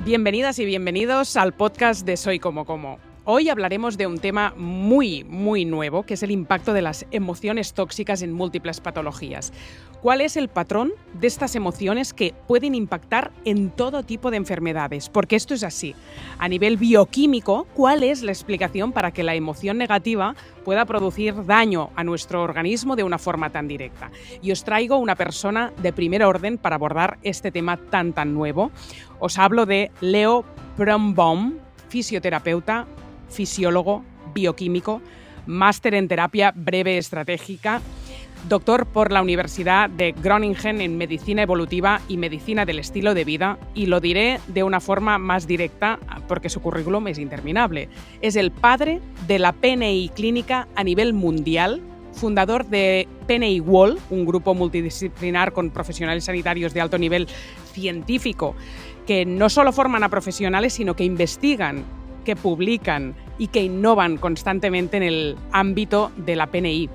Bienvenidas y bienvenidos al podcast de Soy Como Como. Hoy hablaremos de un tema muy nuevo, que es el impacto de las emociones tóxicas en múltiples patologías. ¿Cuál es el patrón de estas emociones que pueden impactar en todo tipo de enfermedades? Porque esto es así. A nivel bioquímico, ¿cuál es la explicación para que la emoción negativa pueda producir daño a nuestro organismo de una forma tan directa? Y os traigo una persona de primer orden para abordar este tema tan nuevo. Os hablo de Leo Birnbaum, fisioterapeuta, fisiólogo, bioquímico, máster en terapia breve estratégica, doctor por la Universidad de Groningen en Medicina Evolutiva y Medicina del Estilo de Vida, y lo diré de una forma más directa porque su currículum es interminable. Es el padre de la PNI clínica a nivel mundial, fundador de PNI Wall, un grupo multidisciplinar con profesionales sanitarios de alto nivel científico que no solo forman a profesionales, sino que investigan, que publican y que innovan constantemente en el ámbito de la PNI.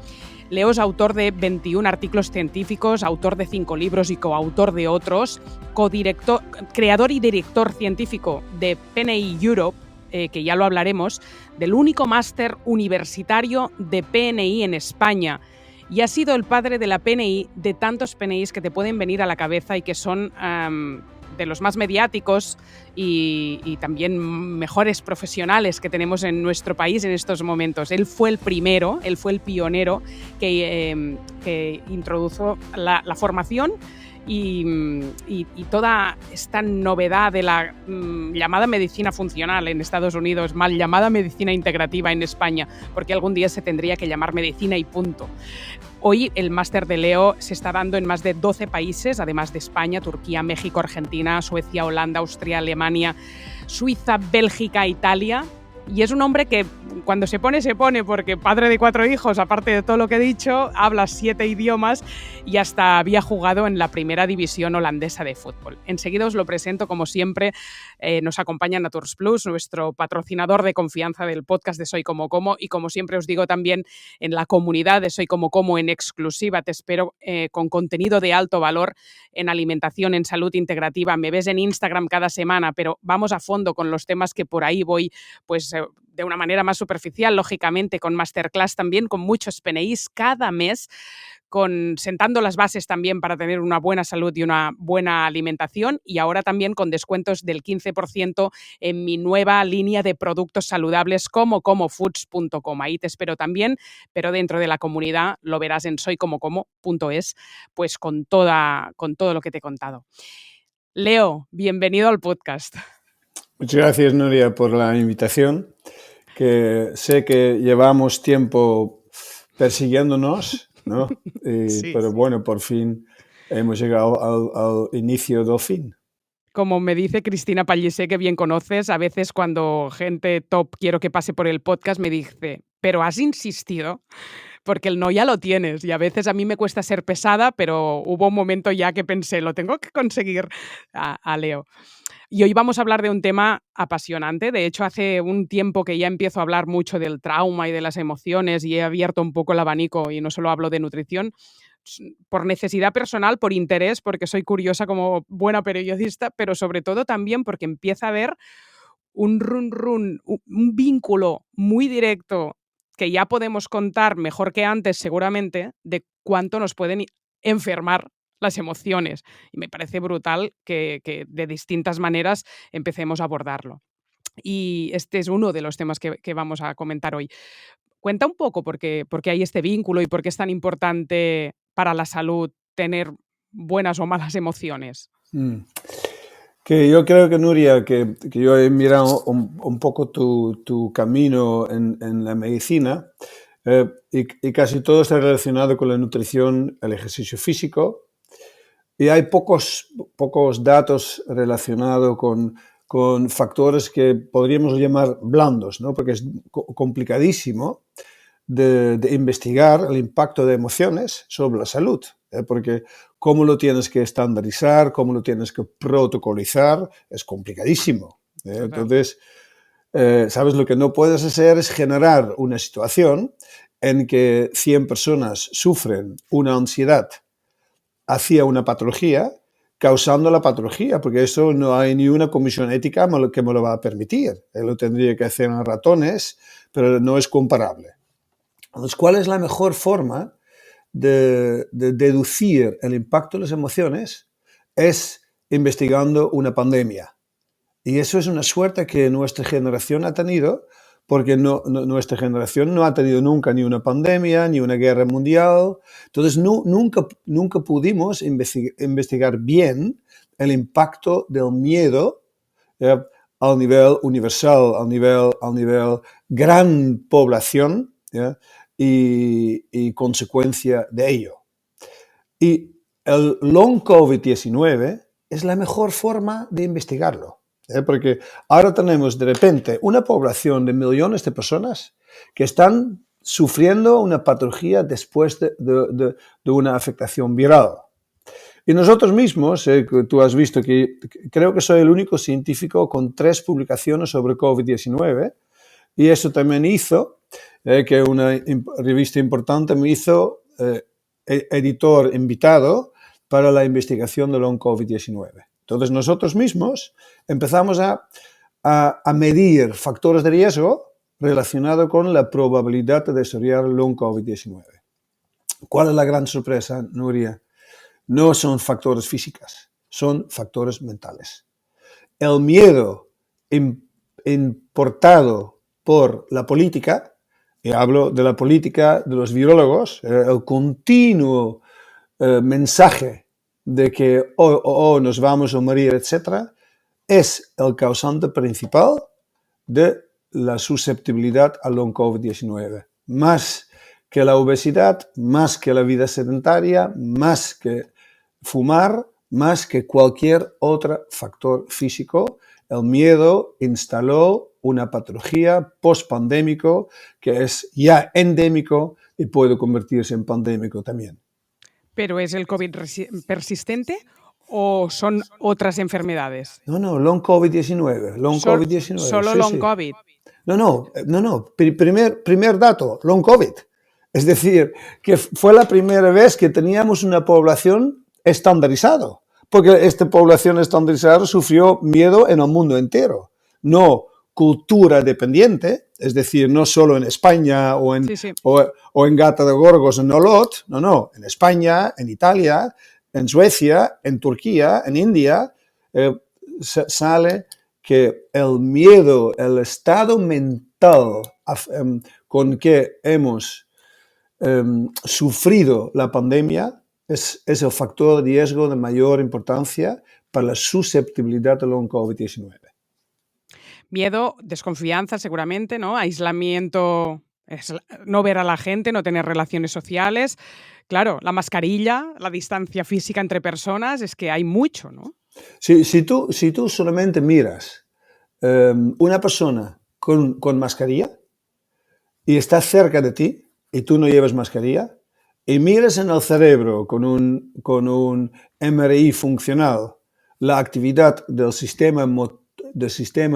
Leo es autor de 21 artículos científicos, autor de 5 libros y coautor de otros, creador y director científico de PNI Europe, que ya lo hablaremos, del único máster universitario de PNI en España. Y ha sido el padre de la PNI, de tantos PNIs que te pueden venir a la cabeza y que son de los más mediáticos y también mejores profesionales que tenemos en nuestro país en estos momentos. Él fue el primero, él fue el pionero que introdujo la formación y toda esta novedad de la llamada medicina funcional en Estados Unidos, mal llamada medicina integrativa en España, porque algún día se tendría que llamar medicina y punto. Hoy el máster de Leo se está dando en más de 12 países, además de España, Turquía, México, Argentina, Suecia, Holanda, Austria, Alemania, Suiza, Bélgica, Italia. Y es un hombre que cuando se pone, porque padre de 4 hijos, aparte de todo lo que he dicho, habla 7 idiomas y hasta había jugado en la primera división holandesa de fútbol. Enseguida os lo presento, como siempre. Nos acompaña Naturs Plus, nuestro patrocinador de confianza del podcast de Soy Como Como, y como siempre os digo también en la comunidad de Soy Como Como en exclusiva. Te espero con contenido de alto valor en alimentación, en salud integrativa. Me ves en Instagram cada semana, pero vamos a fondo con los temas que por ahí voy, pues de una manera más superficial, lógicamente, con masterclass también, con muchos PNIs cada mes, sentando las bases también para tener una buena salud y una buena alimentación, y ahora también con descuentos del 15% en mi nueva línea de productos saludables como comofoods.com. Ahí te espero también, pero dentro de la comunidad lo verás en soycomocomo.es, pues con todo lo que te he contado. Leo, bienvenido al podcast. Muchas gracias, Nuria, por la invitación, que sé que llevamos tiempo persiguiéndonos, ¿no? Sí, pero sí. Bueno, por fin hemos llegado al inicio del fin. Como me dice Cristina Pallisé, que bien conoces, a veces cuando gente top quiero que pase por el podcast me dice, pero has insistido, porque el no ya lo tienes, y a veces a mí me cuesta ser pesada, pero hubo un momento ya que pensé, lo tengo que conseguir a Leo. Y hoy vamos a hablar de un tema apasionante. De hecho, hace un tiempo que ya empiezo a hablar mucho del trauma y de las emociones y he abierto un poco el abanico y no solo hablo de nutrición, por necesidad personal, por interés, porque soy curiosa como buena periodista, pero sobre todo también porque empieza a haber un vínculo muy directo que ya podemos contar mejor que antes seguramente de cuánto nos pueden enfermar las emociones. Y me parece brutal que de distintas maneras empecemos a abordarlo. Y este es uno de los temas que vamos a comentar hoy. Cuenta un poco por qué hay este vínculo y por qué es tan importante para la salud tener buenas o malas emociones. Que yo creo que, Nuria, que yo he mirado un poco tu camino en la medicina y casi todo está relacionado con la nutrición, el ejercicio físico, y hay pocos datos relacionados con factores que podríamos llamar blandos, ¿no? Porque es complicadísimo de investigar el impacto de emociones sobre la salud, porque cómo lo tienes que estandarizar, cómo lo tienes que protocolizar, es complicadísimo. Entonces, ¿sabes? Lo que no puedes hacer es generar una situación en que 100 personas sufren una ansiedad hacia una patología causando la patología, porque eso no hay ni una comisión ética que me lo va a permitir. Él lo tendría que hacer en ratones, pero no es comparable. Entonces, ¿cuál es la mejor forma de deducir el impacto de las emociones? Es investigando una pandemia. Y eso es una suerte que nuestra generación ha tenido, porque nuestra generación no ha tenido nunca ni una pandemia, ni una guerra mundial. Entonces, nunca pudimos investigar bien el impacto del miedo al nivel universal, al nivel gran población, y consecuencia de ello. Y el long COVID-19 es la mejor forma de investigarlo. Porque ahora tenemos de repente una población de millones de personas que están sufriendo una patología después de una afectación viral. Y nosotros mismos, tú has visto que creo que soy el único científico con 3 publicaciones sobre COVID-19, y eso también hizo que una revista importante me hizo editor invitado para la investigación de long COVID-19. Entonces nosotros mismos empezamos a medir factores de riesgo relacionados con la probabilidad de desarrollar long COVID-19. ¿Cuál es la gran sorpresa, Nuria? No son factores físicos, son factores mentales. El miedo importado por la política, y hablo de la política de los virólogos, el continuo mensaje de que nos vamos a morir, etc., es el causante principal de la susceptibilidad al long COVID-19. Más que la obesidad, más que la vida sedentaria, más que fumar, más que cualquier otro factor físico, el miedo instaló una patología post-pandémico que es ya endémico y puede convertirse en pandémico también. ¿Pero es el COVID persistente o son otras enfermedades? No, long COVID-19. COVID-19. Solo sí, long sí. COVID. No. Primer dato, long COVID. Es decir, que fue la primera vez que teníamos una población estandarizada, porque esta población estandarizada sufrió miedo en el mundo entero, no cultura dependiente, es decir, no solo en España o en Gata de Gorgos, en Olot, no, en España, en Italia, en Suecia, en Turquía, en India, sale que el miedo, el estado mental con que hemos sufrido la pandemia es el factor de riesgo de mayor importancia para la susceptibilidad al long COVID-19. Miedo, desconfianza seguramente, ¿no? Aislamiento, no ver a la gente, no tener relaciones sociales. Claro, la mascarilla, la distancia física entre personas, es que hay mucho, ¿no? Si tú solamente miras una persona con mascarilla y está cerca de ti y tú no llevas mascarilla, y miras en el cerebro con un MRI funcional la actividad del sistema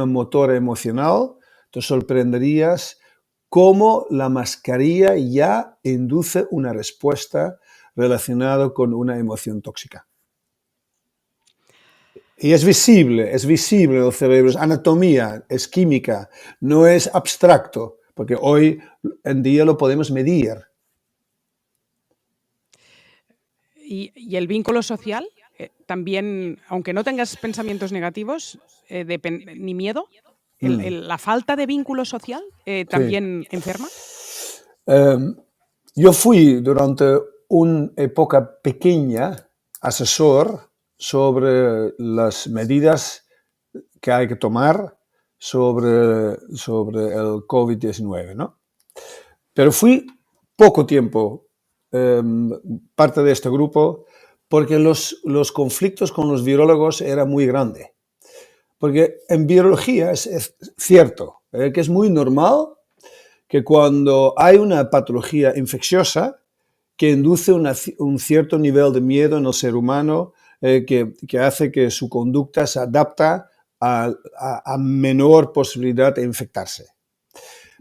motor emocional, te sorprenderías cómo la mascarilla ya induce una respuesta relacionada con una emoción tóxica. Y es visible en el cerebro, es anatomía, es química, no es abstracto, porque hoy en día lo podemos medir. ¿Y el vínculo social? También, aunque no tengas pensamientos negativos ni miedo, ¿la falta de vínculo social también enferma? Yo fui durante una época pequeña asesor sobre las medidas que hay que tomar sobre el COVID-19, ¿no? Pero fui poco tiempo parte de este grupo porque los conflictos con los virólogos eran muy grandes. Porque en biología es cierto que es muy normal que cuando hay una patología infecciosa que induce un cierto nivel de miedo en el ser humano, que hace que su conducta se adapta a menor posibilidad de infectarse.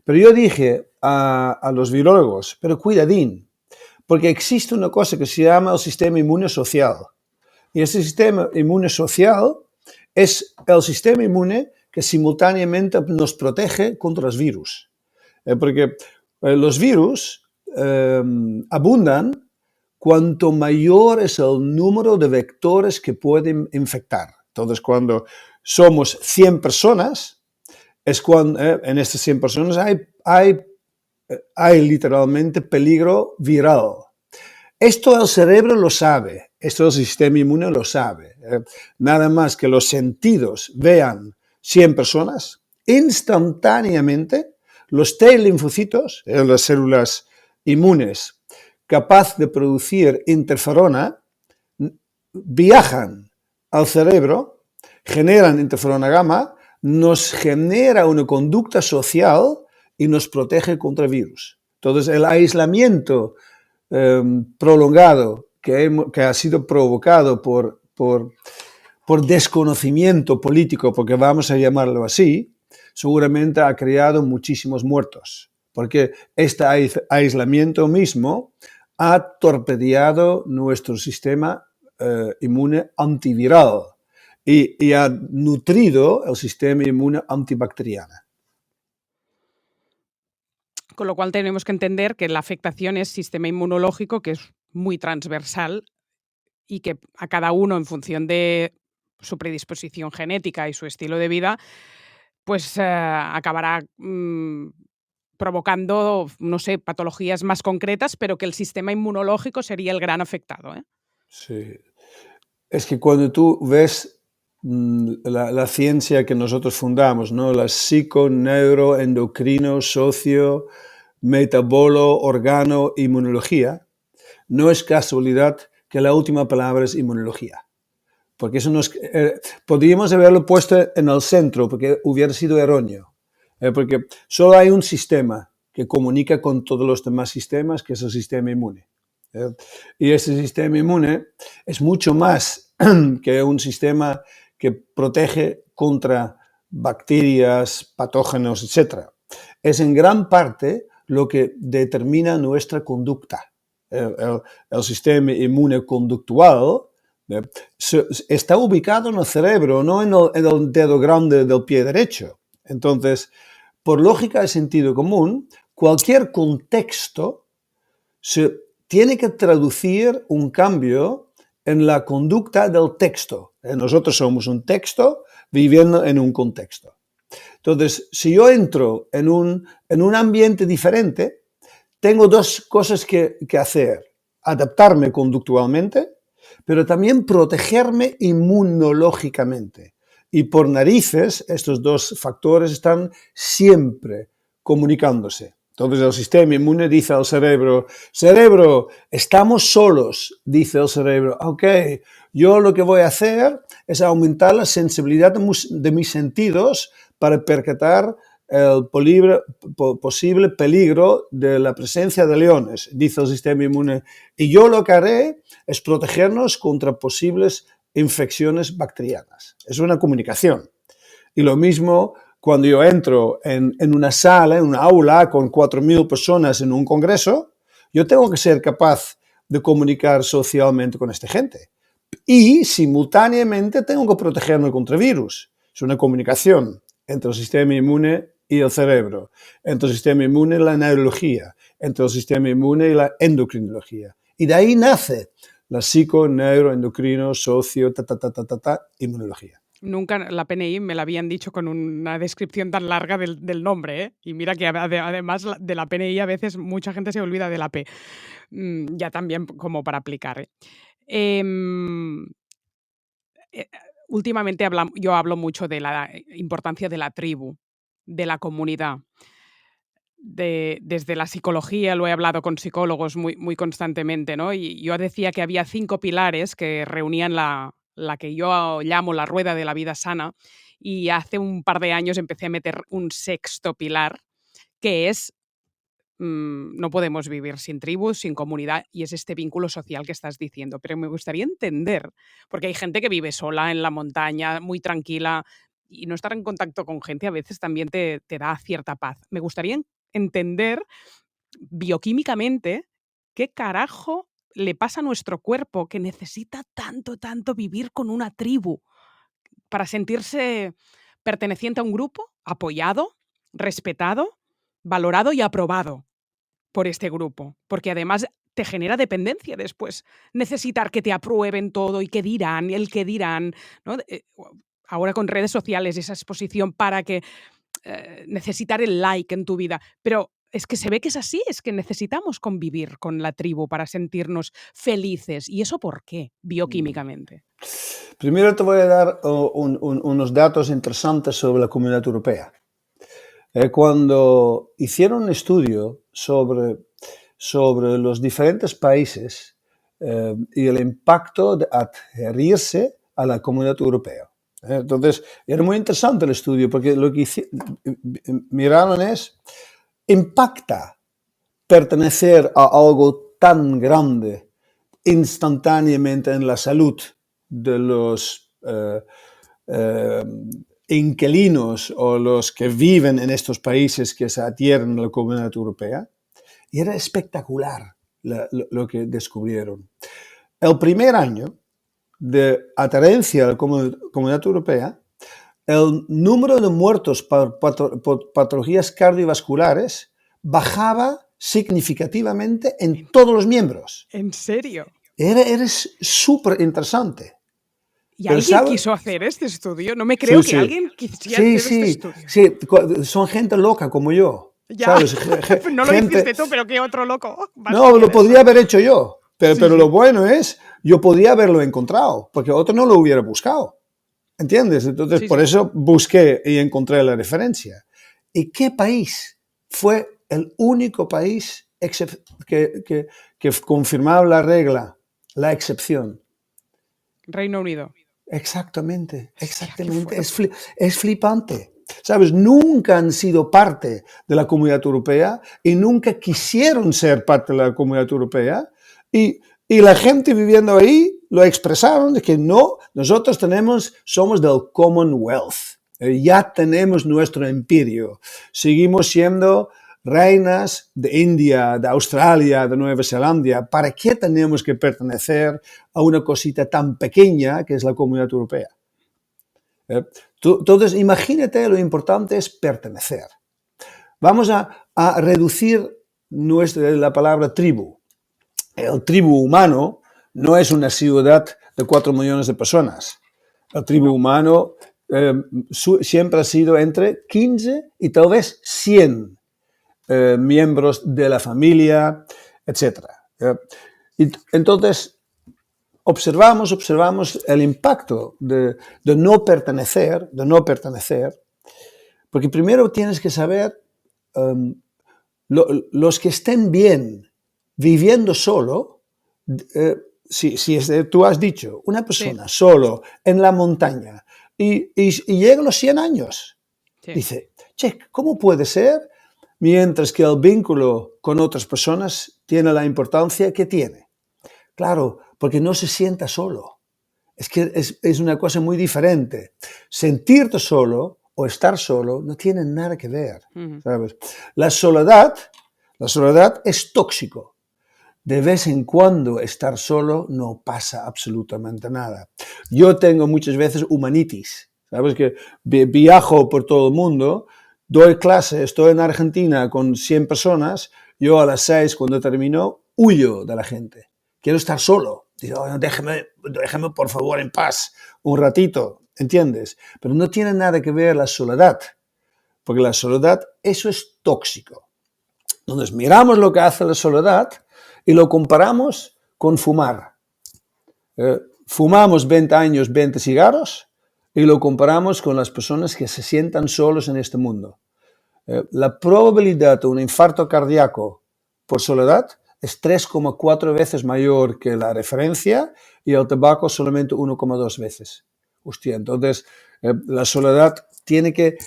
Pero yo dije a los virólogos, pero cuidadín, porque existe una cosa que se llama el sistema inmune social. Y ese sistema inmune social es el sistema inmune que simultáneamente nos protege contra los virus. Porque los virus abundan cuanto mayor es el número de vectores que pueden infectar. Entonces, cuando somos 100 personas, es cuando en estas 100 personas hay literalmente peligro viral. Esto el cerebro lo sabe, esto el sistema inmune lo sabe. Nada más que los sentidos vean 100 personas, instantáneamente los T linfocitos, las células inmunes capaz de producir interferona, viajan al cerebro, generan interferona gamma, nos genera una conducta social y nos protege contra virus. Entonces, el aislamiento prolongado que ha sido provocado por desconocimiento político, porque vamos a llamarlo así, seguramente ha creado muchísimos muertos, porque este aislamiento mismo ha torpedeado nuestro sistema inmune antiviral y ha nutrido el sistema inmune antibacteriano. Con lo cual tenemos que entender que la afectación es sistema inmunológico, que es muy transversal y que a cada uno, en función de su predisposición genética y su estilo de vida, pues acabará provocando, no sé, patologías más concretas, pero que el sistema inmunológico sería el gran afectado, ¿eh? Sí. Es que cuando tú ves la ciencia que nosotros fundamos, ¿no? La psico, neuro, endocrino, socio, metabolo, organo, inmunología, no es casualidad que la última palabra es inmunología. Porque eso nos, podríamos haberlo puesto en el centro, porque hubiera sido erróneo. Porque solo hay un sistema que comunica con todos los demás sistemas, que es el sistema inmune. Y ese sistema inmune es mucho más que un sistema que protege contra bacterias, patógenos, etc. Es en gran parte lo que determina nuestra conducta. El sistema inmune conductual está ubicado en el cerebro, no en el dedo grande del pie derecho. Entonces, por lógica de sentido común, cualquier contexto se tiene que traducir un cambio en la conducta del texto. Nosotros somos un texto viviendo en un contexto. Entonces, si yo entro en un ambiente diferente, tengo dos cosas que hacer. Adaptarme conductualmente, pero también protegerme inmunológicamente. Y por narices, estos dos factores están siempre comunicándose. Entonces el sistema inmune dice al cerebro, cerebro, estamos solos, dice el cerebro, ok, yo lo que voy a hacer es aumentar la sensibilidad de mis sentidos para percatar el posible peligro de la presencia de leones, dice el sistema inmune. Y yo lo que haré es protegernos contra posibles infecciones bacterianas. Es una comunicación. Y lo mismo cuando yo entro en una sala, en una aula con 4.000 personas en un congreso, yo tengo que ser capaz de comunicar socialmente con esta gente. Y simultáneamente tengo que protegerme contra virus. Es una comunicación entre el sistema inmune y el cerebro, entre el sistema inmune y la neurología, entre el sistema inmune y la endocrinología. Y de ahí nace la psico, neuro, endocrino, socio, inmunología. Nunca la PNI me la habían dicho con una descripción tan larga del nombre, ¿eh? Y mira que además de la PNI a veces mucha gente se olvida de la P. Ya también como para aplicar, ¿eh? Em, eh, Últimamente yo hablo mucho de la importancia de la tribu, de la comunidad. Desde la psicología lo he hablado con psicólogos muy, muy constantemente, ¿no? Y yo decía que había 5 pilares que reunían la que yo llamo la rueda de la vida sana, y hace un par de años empecé a meter un sexto pilar, que es no podemos vivir sin tribu, sin comunidad, y es este vínculo social que estás diciendo. Pero me gustaría entender, porque hay gente que vive sola en la montaña, muy tranquila, y no estar en contacto con gente a veces también te da cierta paz. Me gustaría entender bioquímicamente qué carajo le pasa a nuestro cuerpo que necesita tanto, tanto vivir con una tribu para sentirse perteneciente a un grupo, apoyado, respetado, valorado y aprobado por este grupo, porque además te genera dependencia después, necesitar que te aprueben todo y qué dirán, el qué dirán, ¿no? Ahora con redes sociales, esa exposición para que necesitar el like en tu vida, pero es que se ve que es así, es que necesitamos convivir con la tribu para sentirnos felices. ¿Y eso por qué? Bioquímicamente. Primero te voy a dar unos datos interesantes sobre la Comunidad Europea. Cuando hicieron un estudio sobre los diferentes países y el impacto de adherirse a la Comunidad Europea. Entonces, era muy interesante el estudio porque lo que miraron es, ¿impacta pertenecer a algo tan grande instantáneamente en la salud de los inquilinos o los que viven en estos países que se adhieren a la Comunidad Europea? Y era espectacular lo que descubrieron. El primer año de adherencia a la Comunidad Europea, el número de muertos por patologías cardiovasculares bajaba significativamente en todos los miembros. ¿En serio? Era súper interesante. ¿Y alguien quiso hacer este estudio? No me creo que alguien quisiera hacer este estudio. Sí, son gente loca como yo. Ya. ¿Sabes? No lo hiciste tú, pero ¿qué otro loco? No, lo podría haber hecho yo. Pero lo bueno es, yo podía haberlo encontrado, porque otro no lo hubiera buscado. ¿Entiendes? Entonces, por eso busqué y encontré la referencia. ¿Y qué país fue el único país que confirmaba la regla, la excepción? Reino Unido. Exactamente. Es flipante. ¿Sabes? Nunca han sido parte de la Comunidad Europea y nunca quisieron ser parte de la Comunidad Europea. Y la gente viviendo ahí lo expresaron de que no, nosotros somos del Commonwealth. Ya tenemos nuestro imperio. Seguimos siendo reinas de India, de Australia, de Nueva Zelanda. ¿Para qué tenemos que pertenecer a una cosita tan pequeña que es la Comunidad Europea? Entonces, imagínate lo importante es pertenecer. Vamos a reducir la palabra tribu. El tribu humano no es una ciudad de 4 millones de personas. El tribu humano siempre ha sido entre 15 y tal vez 100 miembros de la familia, etc. Entonces, observamos el impacto de no pertenecer, porque primero tienes que saber los que estén bien viviendo solo, si tú has dicho, una persona solo en la montaña y llega a los 100 años, dice, che, ¿cómo puede ser? Mientras que el vínculo con otras personas tiene la importancia que tiene. Claro, porque no se sienta solo. Es que es una cosa muy diferente. Sentirte solo o estar solo no tiene nada que ver. ¿Sabes? La soledad es tóxico. De vez en cuando estar solo no pasa absolutamente nada. Yo tengo muchas veces humanitis. ¿Sabes? Que viajo por todo el mundo, doy clase, estoy en Argentina con 100 personas, yo a las 6 cuando termino huyo de la gente. Quiero estar solo. Digo, déjeme por favor en paz un ratito, ¿entiendes? Pero no tiene nada que ver la soledad, porque la soledad, eso es tóxico. Entonces miramos lo que hace la soledad y lo comparamos con fumar. Fumamos 20 años 20 cigarros y lo comparamos con las personas que se sientan solos en este mundo. La probabilidad de un infarto cardíaco por soledad es 3,4 veces mayor que la referencia y el tabaco solamente 1,2 veces. Hostia, entonces la soledad tiene que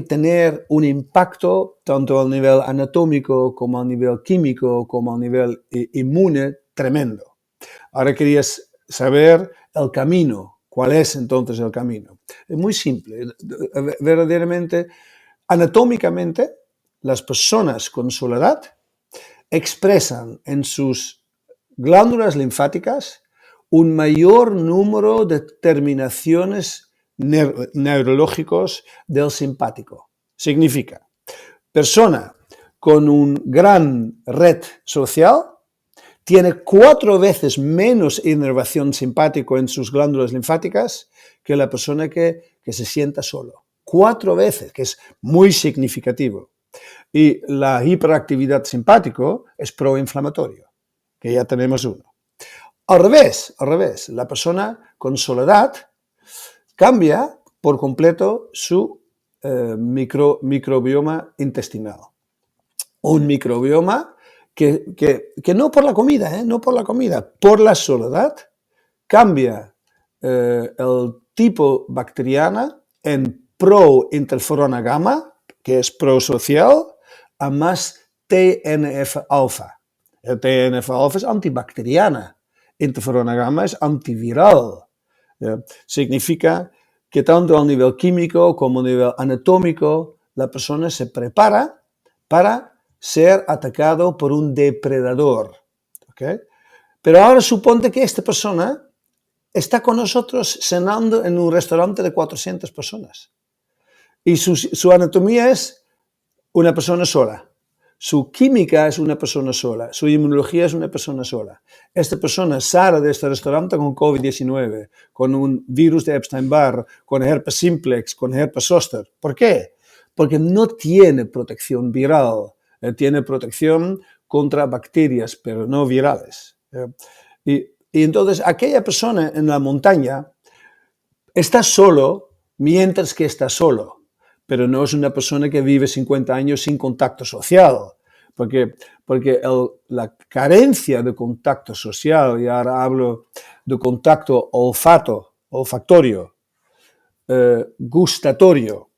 tener un impacto tanto a nivel anatómico como a nivel químico como a nivel inmune tremendo. Ahora querías saber el camino. ¿Cuál es entonces el camino? Es muy simple. Verdaderamente, anatómicamente, las personas con soledad expresan en sus glándulas linfáticas, un mayor número de terminaciones neurológicos del simpático. Significa, persona con un gran red social tiene 4 veces menos inervación simpático en sus glándulas linfáticas que la persona que se sienta solo. 4 veces, que es muy significativo. Y la hiperactividad simpático es proinflamatorio, que ya tenemos uno. Al revés, la persona con soledad cambia por completo su microbioma intestinal. Un microbioma que no por la comida, no por la comida, por la soledad cambia el tipo bacteriana en prointerferona gamma, que es prosocial, a más TNF-alfa. El TNF-alfa es antibacteriana, interferona gamma es antiviral. Significa que tanto a nivel químico como a nivel anatómico la persona se prepara para ser atacado por un depredador. ¿Okay? Pero ahora suponte que esta persona está con nosotros cenando en un restaurante de 400 personas y su anatomía es una persona sola. Su química es una persona sola, su inmunología es una persona sola. Esta persona sale de este restaurante con COVID-19, con un virus de Epstein-Barr, con herpes simplex, con herpes zoster. ¿Por qué? Porque no tiene protección viral, tiene protección contra bacterias, pero no virales. Y entonces aquella persona en la montaña está solo mientras que está solo, pero no es una persona que vive 50 años sin contacto social, porque la carencia de contacto social, y ahora hablo de contacto olfactorio, gustatorio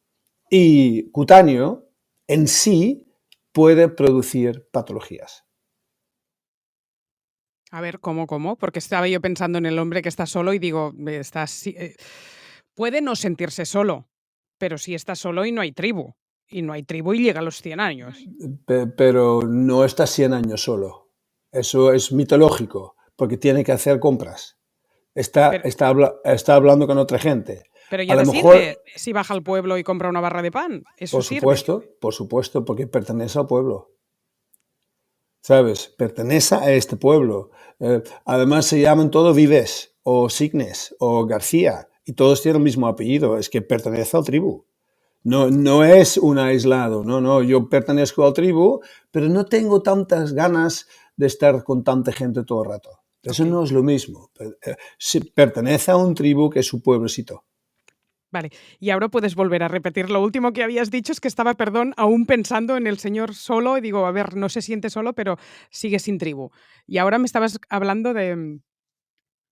y cutáneo, en sí puede producir patologías. A ver, ¿cómo? Porque estaba yo pensando en el hombre que está solo y digo, puede no sentirse solo, pero sí está solo y no hay tribu. Y no hay tribu y llega a los 100 años. Pero no está 100 años solo. Eso es mitológico, porque tiene que hacer compras. Está hablando con otra gente. Pero A ya lo te mejor, sirve si baja al pueblo y compra una barra de pan. Eso sirve. por supuesto, porque pertenece al pueblo. ¿Sabes? Pertenece a este pueblo. Además se llaman todos Vives, o Signes, o García, y todos tienen el mismo apellido. Es que pertenece al tribu. No es un aislado, no, yo pertenezco al tribu, pero no tengo tantas ganas de estar con tanta gente todo el rato. Eso no es lo mismo. Pertenece a un tribu que es su pueblecito. Vale, y ahora puedes volver a repetir. Lo último que habías dicho es que estaba, perdón, aún pensando en el señor solo y digo, a ver, no se siente solo, pero sigue sin tribu. Y ahora me estabas hablando de,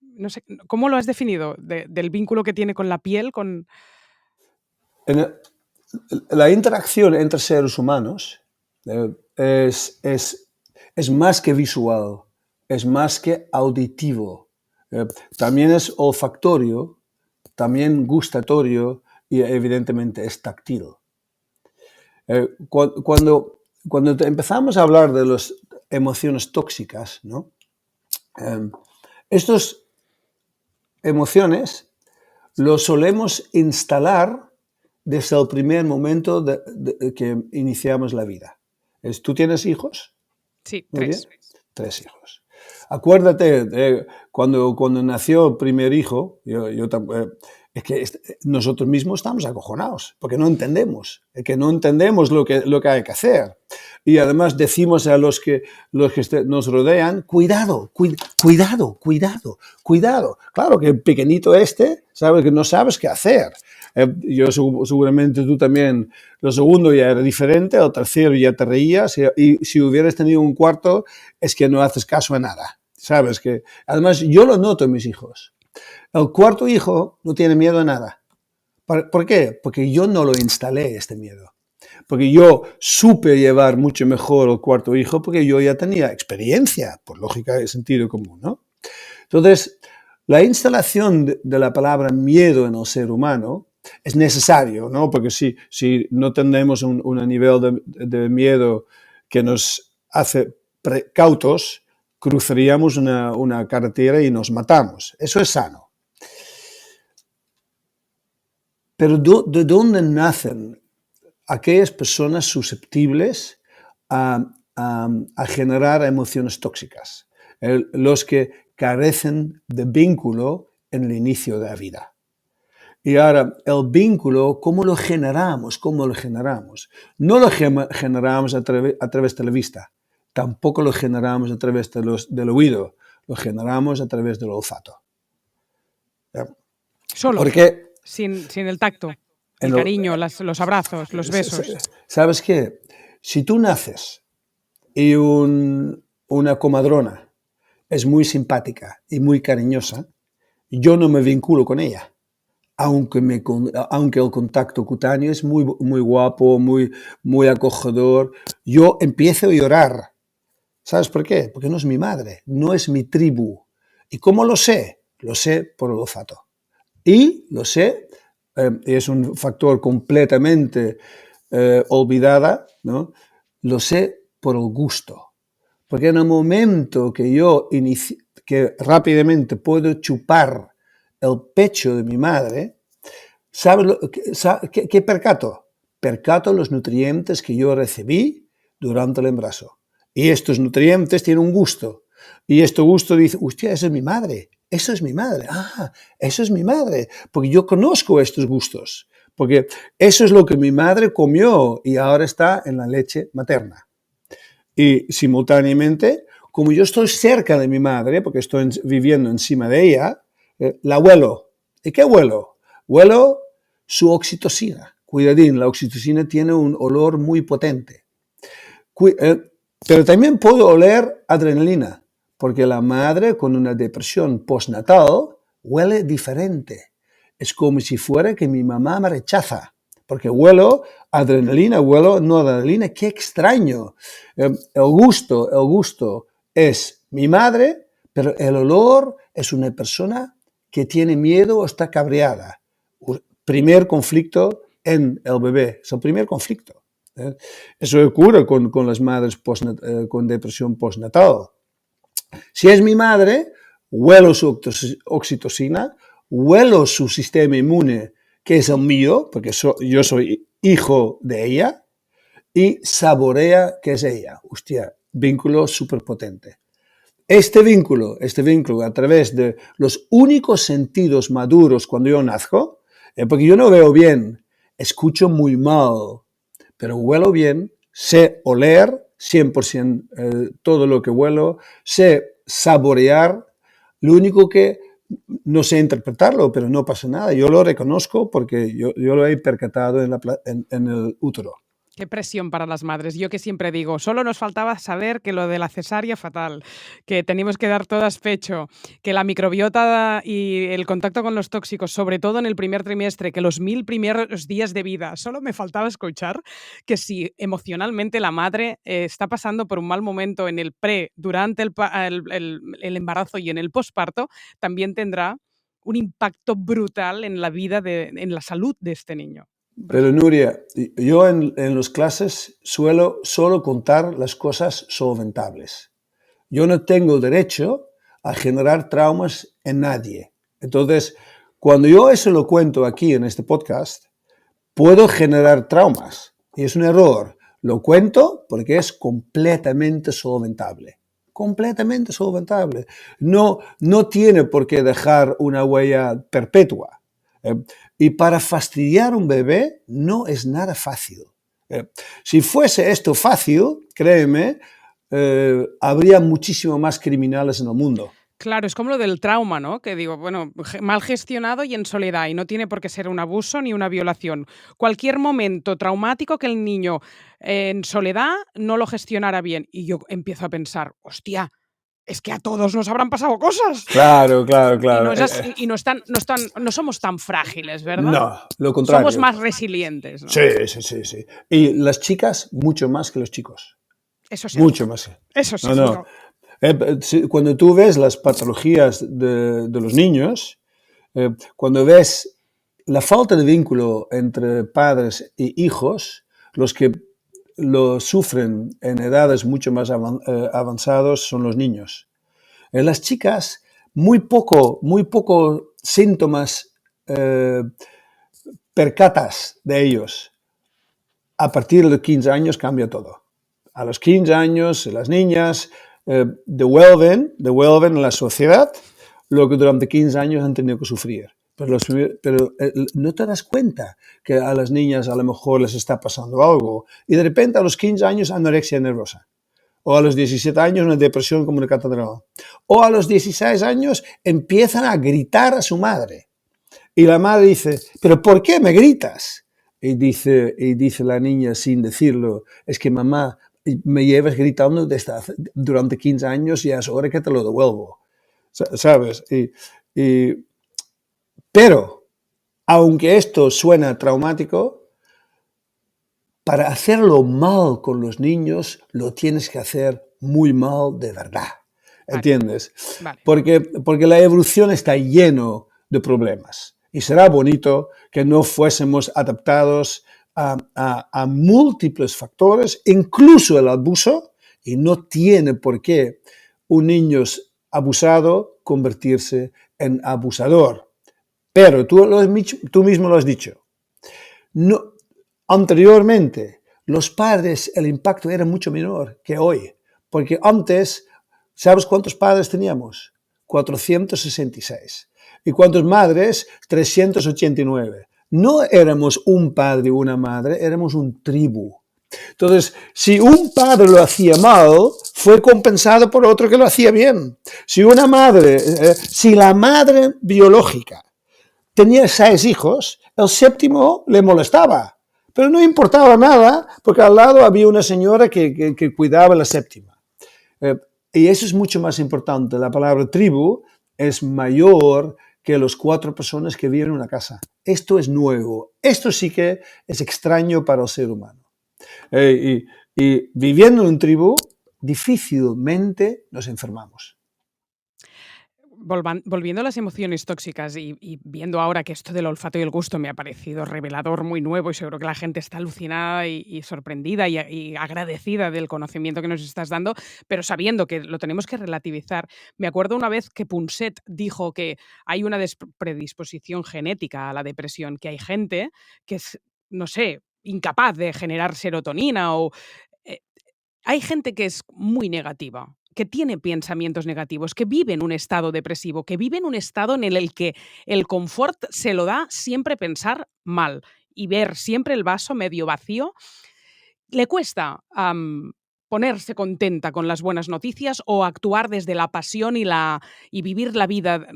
no sé, ¿cómo lo has definido? Del vínculo que tiene con la piel, con... La interacción entre seres humanos es más que visual, es más que auditivo. También es olfactorio, también gustatorio y evidentemente es táctil. Cuando empezamos a hablar de las emociones tóxicas, ¿no? Estas emociones los solemos instalar desde el primer momento de que iniciamos la vida. ¿Tú tienes hijos? Sí, Muy 3. bien. 3 hijos. Acuérdate, cuando nació el primer hijo, es que nosotros mismos estamos acojonados, porque no entendemos, es que no entendemos lo que hay que hacer. Y además decimos a los que nos rodean, cuidado. Claro que el pequeñito sabe que no sabes qué hacer. Yo seguramente tú también, lo segundo ya era diferente, el tercero ya te reías y si hubieras tenido un cuarto es que no haces caso a nada. Sabes que, además yo lo noto en mis hijos. El cuarto hijo no tiene miedo a nada. ¿Por qué? Porque yo no lo instalé este miedo. Porque yo supe llevar mucho mejor el cuarto hijo porque yo ya tenía experiencia, por lógica y sentido común, ¿no? Entonces, la instalación de la palabra miedo en el ser humano es necesario, ¿no? Porque si no tenemos un nivel de miedo que nos hace cautos, cruzaríamos una carretera y nos matamos. Eso es sano. Pero ¿de dónde nacen aquellas personas susceptibles a generar emociones tóxicas? Los que carecen de vínculo en el inicio de la vida. Y ahora, el vínculo, ¿cómo lo generamos? ¿Cómo lo generamos? No lo generamos a través de la vista, tampoco lo generamos a través del oído, lo generamos a través del olfato. Solo, porque sin el tacto, el cariño, los abrazos, los besos. ¿Sabes qué? Si tú naces y una comadrona es muy simpática y muy cariñosa, yo no me vinculo con ella. Aunque el contacto cutáneo es muy, muy guapo, muy acogedor, yo empiezo a llorar. ¿Sabes por qué? Porque no es mi madre, no es mi tribu. ¿Y cómo lo sé? Lo sé por el olfato. Y lo sé, es un factor completamente olvidada, ¿no? Lo sé por el gusto. Porque en el momento que yo que rápidamente puedo chupar el pecho de mi madre, ¿sabes qué percato? Percato los nutrientes que yo recibí durante el embarazo. Y estos nutrientes tienen un gusto. Y este gusto dice, hostia, esa es mi madre. Eso es mi madre. Ah, eso es mi madre. Porque yo conozco estos gustos. Porque eso es lo que mi madre comió y ahora está en la leche materna. Y simultáneamente, como yo estoy cerca de mi madre, porque estoy viviendo encima de ella, la huelo. ¿Y qué huelo? Huelo su oxitocina. Cuidadín, la oxitocina tiene un olor muy potente. Pero también puedo oler adrenalina, porque la madre con una depresión postnatal huele diferente. Es como si fuera que mi mamá me rechaza, porque huelo adrenalina, huelo no adrenalina. ¡Qué extraño! El gusto es mi madre, pero el olor es una persona que tiene miedo o está cabreada. Primer conflicto en el bebé, es el primer conflicto. Eso ocurre con las madres con depresión postnatal. Si es mi madre, huelo su oxitocina, huelo su sistema inmune, que es el mío, porque yo soy hijo de ella, y saborea que es ella. Hostia, vínculo súper potente. Este vínculo a través de los únicos sentidos maduros cuando yo nazco, porque yo no veo bien, escucho muy mal, pero huelo bien, sé oler 100% todo lo que huelo, sé saborear, lo único que no sé interpretarlo, pero no pasa nada, yo lo reconozco porque yo lo he percatado en el útero. Qué presión para las madres. Yo que siempre digo, solo nos faltaba saber que lo de la cesárea fatal, que teníamos que dar todas pecho, que la microbiota y el contacto con los tóxicos, sobre todo en el primer trimestre, que los 1000 primeros días de vida, solo me faltaba escuchar que si emocionalmente la madre está pasando por un mal momento en el durante el embarazo y en el posparto, también tendrá un impacto brutal en la vida, en la salud de este niño. Pero Nuria, yo en las clases suelo solo contar las cosas solventables. Yo no tengo derecho a generar traumas en nadie. Entonces, cuando yo eso lo cuento aquí en este podcast, puedo generar traumas. Y es un error. Lo cuento porque es completamente solventable. Completamente solventable. No tiene por qué dejar una huella perpetua. Y para fastidiar a un bebé no es nada fácil. Si fuese esto fácil, créeme, habría muchísimo más criminales en el mundo. Claro, es como lo del trauma, ¿no? Que digo, bueno, mal gestionado y en soledad, y no tiene por qué ser un abuso ni una violación. Cualquier momento traumático que el niño en soledad no lo gestionara bien. Y yo empiezo a pensar, hostia, es que a todos nos habrán pasado cosas. Claro. Y no somos tan frágiles, ¿verdad? No, lo contrario. Somos más resilientes, ¿no? Sí. Y las chicas, mucho más que los chicos. Eso sí. Mucho más. Eso sí. No. Cuando tú ves las patologías de los niños, cuando ves la falta de vínculo entre padres e hijos, los que lo sufren en edades mucho más avanzadas son los niños. Las chicas, muy poco síntomas percatas de ellos. A partir de los 15 años cambia todo. A los 15 años las niñas devuelven a la sociedad lo que durante 15 años han tenido que sufrir. Pero no te das cuenta que a las niñas a lo mejor les está pasando algo y de repente a los 15 años anorexia nerviosa. O a los 17 años una depresión como una catedral. O a los 16 años empiezan a gritar a su madre. Y la madre dice, ¿pero por qué me gritas? Y dice la niña sin decirlo, es que mamá, me llevas gritando durante 15 años y es hora que te lo devuelvo. ¿Sabes? Pero, aunque esto suena traumático, para hacerlo mal con los niños, lo tienes que hacer muy mal de verdad. ¿Entiendes? Vale. Porque la evolución está lleno de problemas. Y será bonito que no fuésemos adaptados a múltiples factores, incluso el abuso, y no tiene por qué un niño abusado convertirse en abusador. Pero tú mismo lo has dicho. No, anteriormente, los padres, el impacto era mucho menor que hoy. Porque antes, ¿sabes cuántos padres teníamos? 466. ¿Y cuántas madres? 389. No éramos un padre y una madre, éramos un tribu. Entonces, si un padre lo hacía mal, fue compensado por otro que lo hacía bien. Si la madre biológica tenía 6 hijos, el 7º le molestaba. Pero no importaba nada, porque al lado había una señora que cuidaba la 7ª. Y eso es mucho más importante. La palabra tribu es mayor que las 4 personas que viven en una casa. Esto es nuevo. Esto sí que es extraño para el ser humano. Y viviendo en un tribu, difícilmente nos enfermamos. Volviendo a las emociones tóxicas y viendo ahora que esto del olfato y el gusto me ha parecido revelador, muy nuevo, y seguro que la gente está alucinada y sorprendida y agradecida del conocimiento que nos estás dando, pero sabiendo que lo tenemos que relativizar. Me acuerdo una vez que Punset dijo que hay una predisposición genética a la depresión, que hay gente que es, no sé, incapaz de generar serotonina o... eh, hay gente que es muy negativa, que tiene pensamientos negativos, que vive en un estado depresivo, que vive en un estado en el que el confort se lo da siempre pensar mal y ver siempre el vaso medio vacío. Le cuesta ponerse contenta con las buenas noticias o actuar desde la pasión y vivir la vida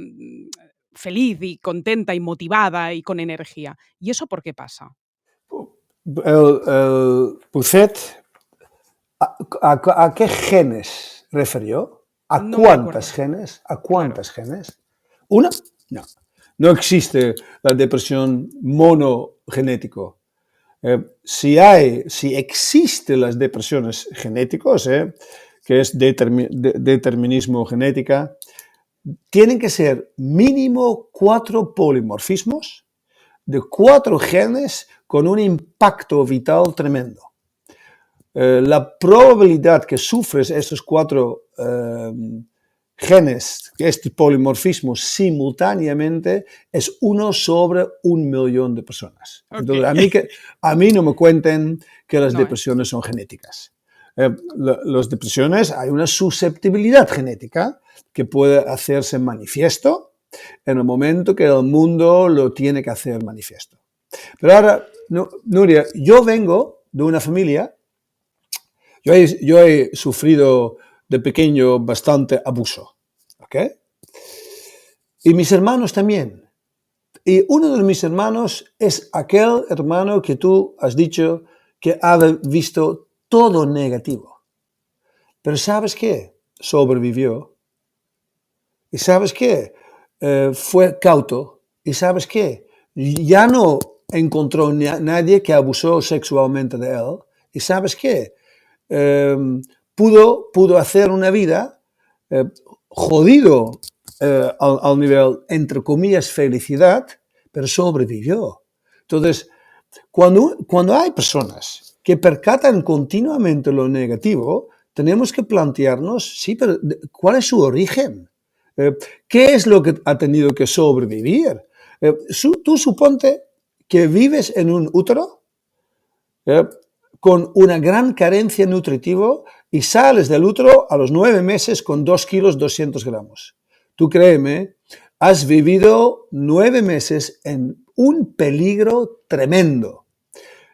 feliz y contenta y motivada y con energía. ¿Y eso por qué pasa? El Pucet, ¿a qué genes refirió? ¿A No cuántas genes? ¿A cuántas genes? ¿Una? No. No existe la depresión monogenético. Si existen las depresiones genéticas, que es determinismo genética, tienen que ser mínimo 4 polimorfismos de 4 genes con un impacto vital tremendo. La probabilidad que sufres estos 4 genes, este polimorfismo simultáneamente, es 1 sobre 1.000.000 de personas. Okay. Entonces, a mí no me cuenten que las depresiones son genéticas. Las depresiones, hay una susceptibilidad genética que puede hacerse manifiesto en el momento que el mundo lo tiene que hacer manifiesto. Pero ahora, Nuria, yo vengo de una familia, yo he sufrido de pequeño bastante abuso, ¿ok? Y mis hermanos también. Y uno de mis hermanos es aquel hermano que tú has dicho que ha visto todo negativo. Pero ¿sabes qué? Sobrevivió. ¿Y sabes qué? Fue cauto. ¿Y sabes qué? Ya no encontró nadie que abusó sexualmente de él. ¿Y sabes qué? Pudo hacer una vida jodido al nivel, entre comillas, felicidad, pero sobrevivió. Entonces, cuando hay personas que percatan continuamente lo negativo, tenemos que plantearnos, sí, pero ¿cuál es su origen? ¿Qué es lo que ha tenido que sobrevivir? Tú suponte que vives en un útero con una gran carencia nutritiva y sales del útero a los 9 meses con 2 kilos 200 gramos. Tú créeme, has vivido 9 meses en un peligro tremendo.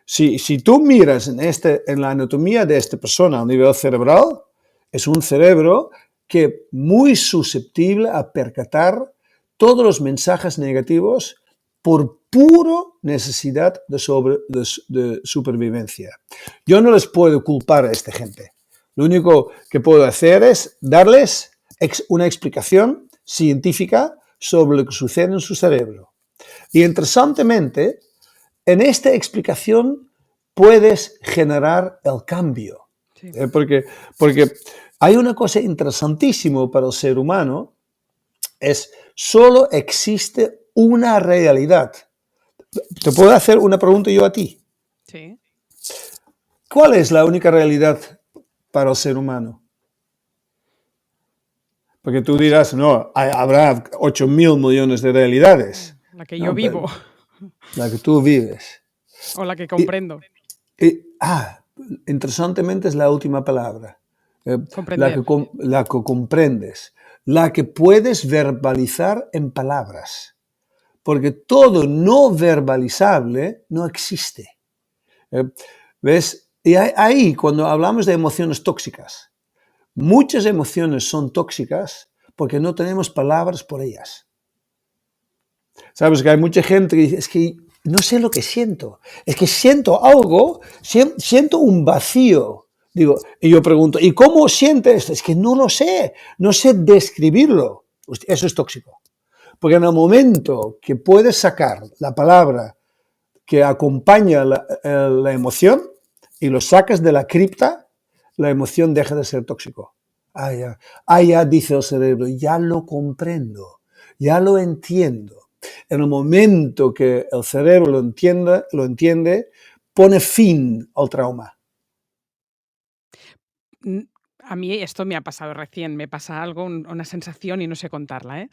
Si tú miras en la anatomía de esta persona a nivel cerebral, es un cerebro que es muy susceptible a percatar todos los mensajes negativos por pura necesidad de supervivencia. Yo no les puedo culpar a esta gente. Lo único que puedo hacer es darles una explicación científica sobre lo que sucede en su cerebro. Y interesantemente, en esta explicación puedes generar el cambio. Sí. Porque hay una cosa interesantísima para el ser humano, es solo existe una realidad. ¿Te puedo hacer una pregunta yo a ti? Sí. ¿Cuál es la única realidad para el ser humano? Porque tú dirás, no, habrá 8.000 millones de realidades. La que yo vivo. La que tú vives. O la que comprendo. Interesantemente es la última palabra. La que comprendes. La que puedes verbalizar en palabras. Porque todo no verbalizable no existe. ¿Ves? Y ahí, cuando hablamos de emociones tóxicas, muchas emociones son tóxicas porque no tenemos palabras por ellas. Sabes que hay mucha gente que dice, es que no sé lo que siento, es que siento algo, siento un vacío. Digo, y yo pregunto, ¿y cómo sientes? Es que no lo sé, no sé describirlo. Eso es tóxico. Porque en el momento que puedes sacar la palabra que acompaña la emoción y lo sacas de la cripta, la emoción deja de ser tóxico. Ya, dice el cerebro, ya lo comprendo, ya lo entiendo. En el momento que el cerebro lo entiende, pone fin al trauma. A mí esto me ha pasado recién, me pasa algo, una sensación y no sé contarla,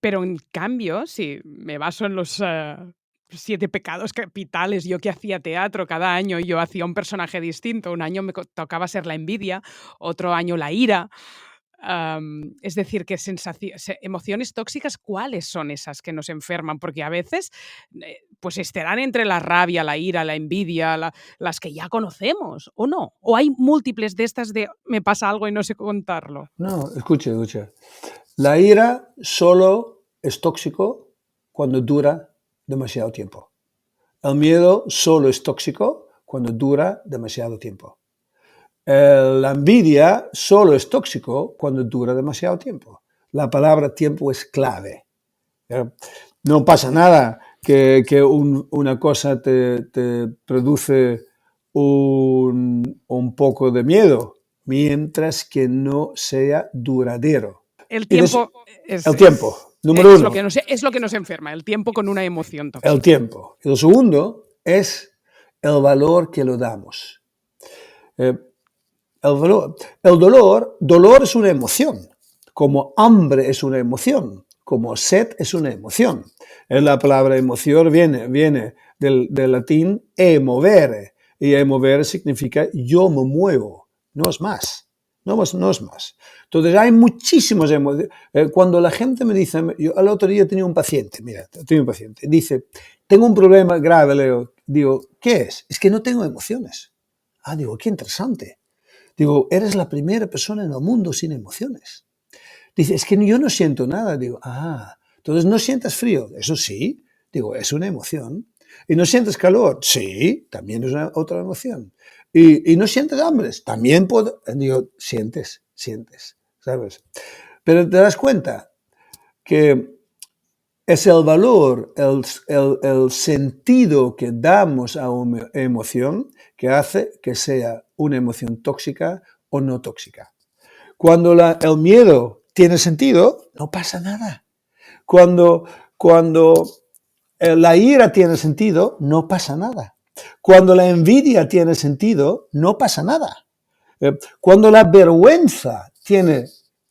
pero en cambio, si me baso en los 7 pecados capitales, yo que hacía teatro cada año, yo hacía un personaje distinto, un año me tocaba ser la envidia, otro año la ira. Es decir, que emociones tóxicas, ¿cuáles son esas que nos enferman? Porque a veces pues estarán entre la rabia, la ira, la envidia, las que ya conocemos, ¿o no? ¿O hay múltiples de estas de me pasa algo y no sé contarlo? No, escucha. La ira solo es tóxico cuando dura demasiado tiempo. El miedo solo es tóxico cuando dura demasiado tiempo. La envidia solo es tóxico cuando dura demasiado tiempo. La palabra tiempo es clave. No pasa nada que una cosa te produce un poco de miedo, mientras que no sea duradero. El tiempo número uno. Es lo que nos enferma, el tiempo con una emoción tóxica. El tiempo. Y lo segundo es el valor que lo damos. El dolor es una emoción, como hambre es una emoción, como sed es una emoción. La palabra emoción viene del latín emovere, y emovere significa yo me muevo, no es más. No es más. Entonces hay muchísimas emociones. Cuando la gente me dice, yo el otro día tenía un paciente, dice, tengo un problema grave, Leo. Digo, ¿qué es? Es que no tengo emociones. Digo, qué interesante. Digo, eres la primera persona en el mundo sin emociones. Dice, es que yo no siento nada. Digo, entonces no sientas frío. Eso sí, digo, es una emoción. ¿Y no sientes calor? Sí, también es otra emoción. ¿Y no sientes hambre? También puedo. Digo, sientes, ¿sabes? Pero te das cuenta que es el valor, el sentido que damos a una emoción que hace que sea una emoción tóxica o no tóxica. Cuando el miedo tiene sentido, no pasa nada. Cuando la ira tiene sentido, no pasa nada. Cuando la envidia tiene sentido, no pasa nada. Cuando la vergüenza tiene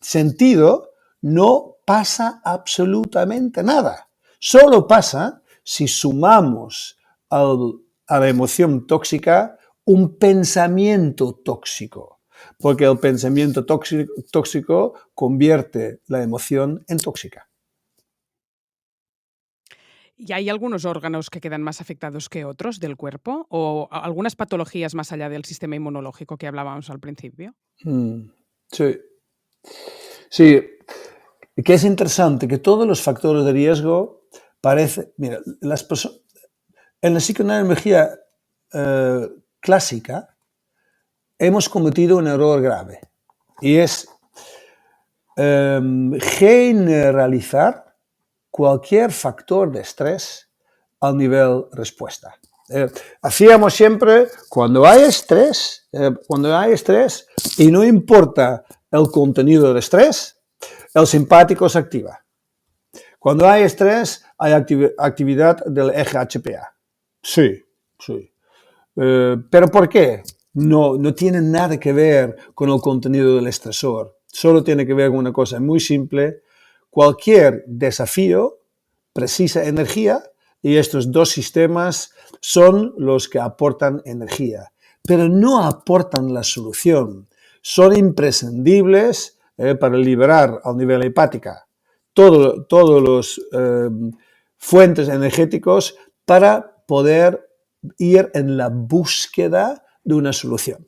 sentido, no pasa absolutamente nada. Solo pasa si sumamos a la emoción tóxica un pensamiento tóxico, porque el pensamiento tóxico convierte la emoción en tóxica. ¿Y hay algunos órganos que quedan más afectados que otros del cuerpo? ¿O algunas patologías más allá del sistema inmunológico que hablábamos al principio? Sí. Sí, que es interesante que todos los factores de riesgo mira, en la psiconeurología clásica hemos cometido un error grave y es generalizar cualquier factor de estrés al nivel respuesta. Hacíamos siempre, cuando hay estrés y no importa el contenido del estrés, el simpático se activa. Cuando hay estrés, hay actividad del eje HPA. Sí. ¿Pero por qué? No tiene nada que ver con el contenido del estresor. Solo tiene que ver con una cosa muy simple. Cualquier desafío precisa energía y estos dos sistemas son los que aportan energía, pero no aportan la solución. Son imprescindibles para liberar al nivel hepática todos los fuentes energéticos para poder ir en la búsqueda de una solución.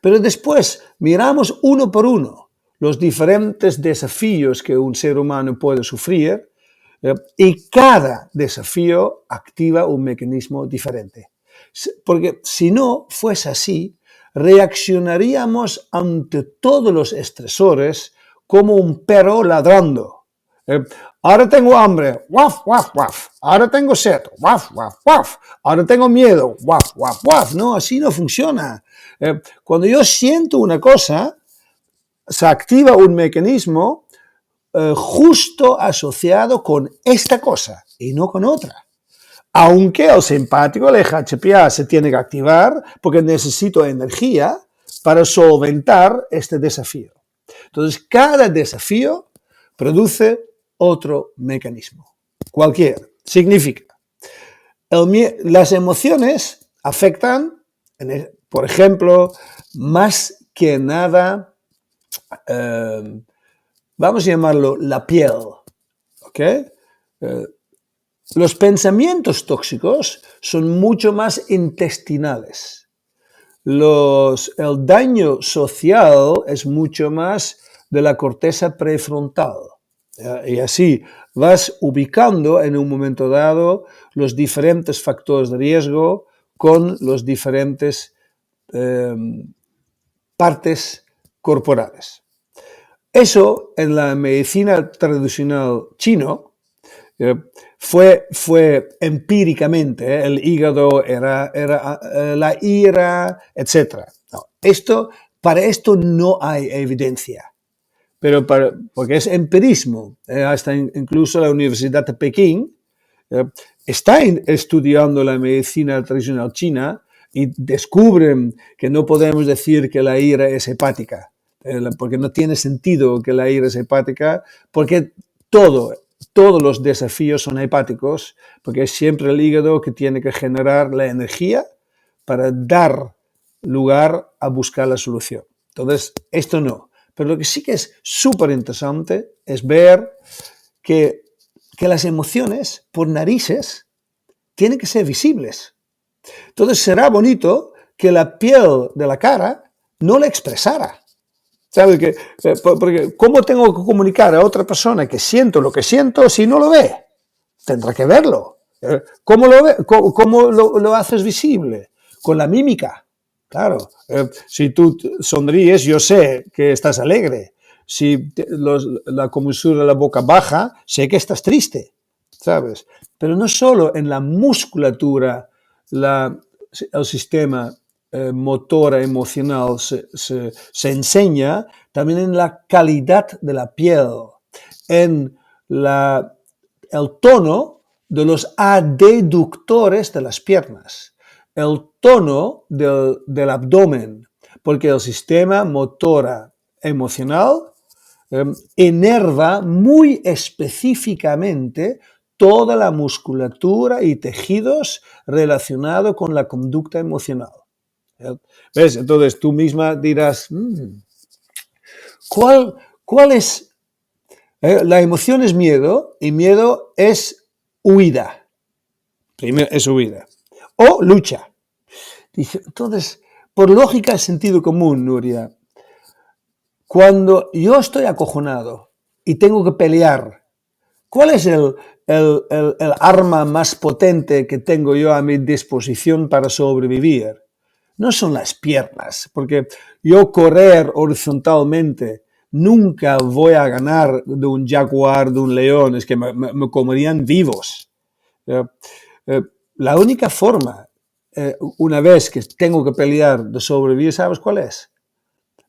Pero después miramos uno por uno los diferentes desafíos que un ser humano puede sufrir y cada desafío activa un mecanismo diferente. Porque si no fuese así, reaccionaríamos ante todos los estresores como un perro ladrando. Ahora tengo hambre, waf, waf, waf. Ahora tengo sed, waf, waf, waf. Ahora tengo miedo, waf, waf, waf. No, así no funciona. Cuando yo siento una cosa, se activa un mecanismo justo asociado con esta cosa y no con otra. Aunque el simpático, el eje HPA, se tiene que activar porque necesito energía para solventar este desafío. Entonces, cada desafío produce otro mecanismo. Cualquier. Significa, las emociones afectan, por ejemplo, más que nada, vamos a llamarlo la piel. ¿Okay? Los pensamientos tóxicos son mucho más intestinales. El daño social es mucho más de la corteza prefrontal. Y así vas ubicando en un momento dado los diferentes factores de riesgo con los diferentes partes corporales. Eso en la medicina tradicional chino fue empíricamente, el hígado era la ira, etc. No, para esto no hay evidencia. Pero porque es empirismo. Hasta incluso la Universidad de Pekín está estudiando la medicina tradicional china y descubren que no podemos decir que la ira es hepática, porque no tiene sentido que la ira es hepática, porque todos los desafíos son hepáticos, porque es siempre el hígado que tiene que generar la energía para dar lugar a buscar la solución. Entonces, esto no. Pero lo que sí que es súper interesante es ver que las emociones por narices tienen que ser visibles. Entonces será bonito que la piel de la cara no la expresara. ¿Sabes? Porque ¿cómo tengo que comunicar a otra persona que siento lo que siento si no lo ve? Tendrá que verlo. ¿Cómo lo haces visible? Con la mímica. Claro, si tú sonríes, yo sé que estás alegre. Si la comisura de la boca baja, sé que estás triste, ¿sabes? Pero no solo en la musculatura, el sistema motora emocional se enseña, también en la calidad de la piel, en el tono de los adeductores de las piernas, el tono del abdomen, porque el sistema motora emocional enerva muy específicamente toda la musculatura y tejidos relacionados con la conducta emocional. ¿Ves? Entonces tú misma dirás, ¿cuál es? La emoción es miedo y miedo es huida. Primero es huida. O lucha. Dice, entonces, por lógica y sentido común, Nuria, cuando yo estoy acojonado y tengo que pelear, ¿cuál es el arma más potente que tengo yo a mi disposición para sobrevivir? No son las piernas, porque yo correr horizontalmente nunca voy a ganar de un jaguar, de un león, es que me comerían vivos. La única forma, una vez que tengo que pelear de sobrevivir, ¿sabes cuál es?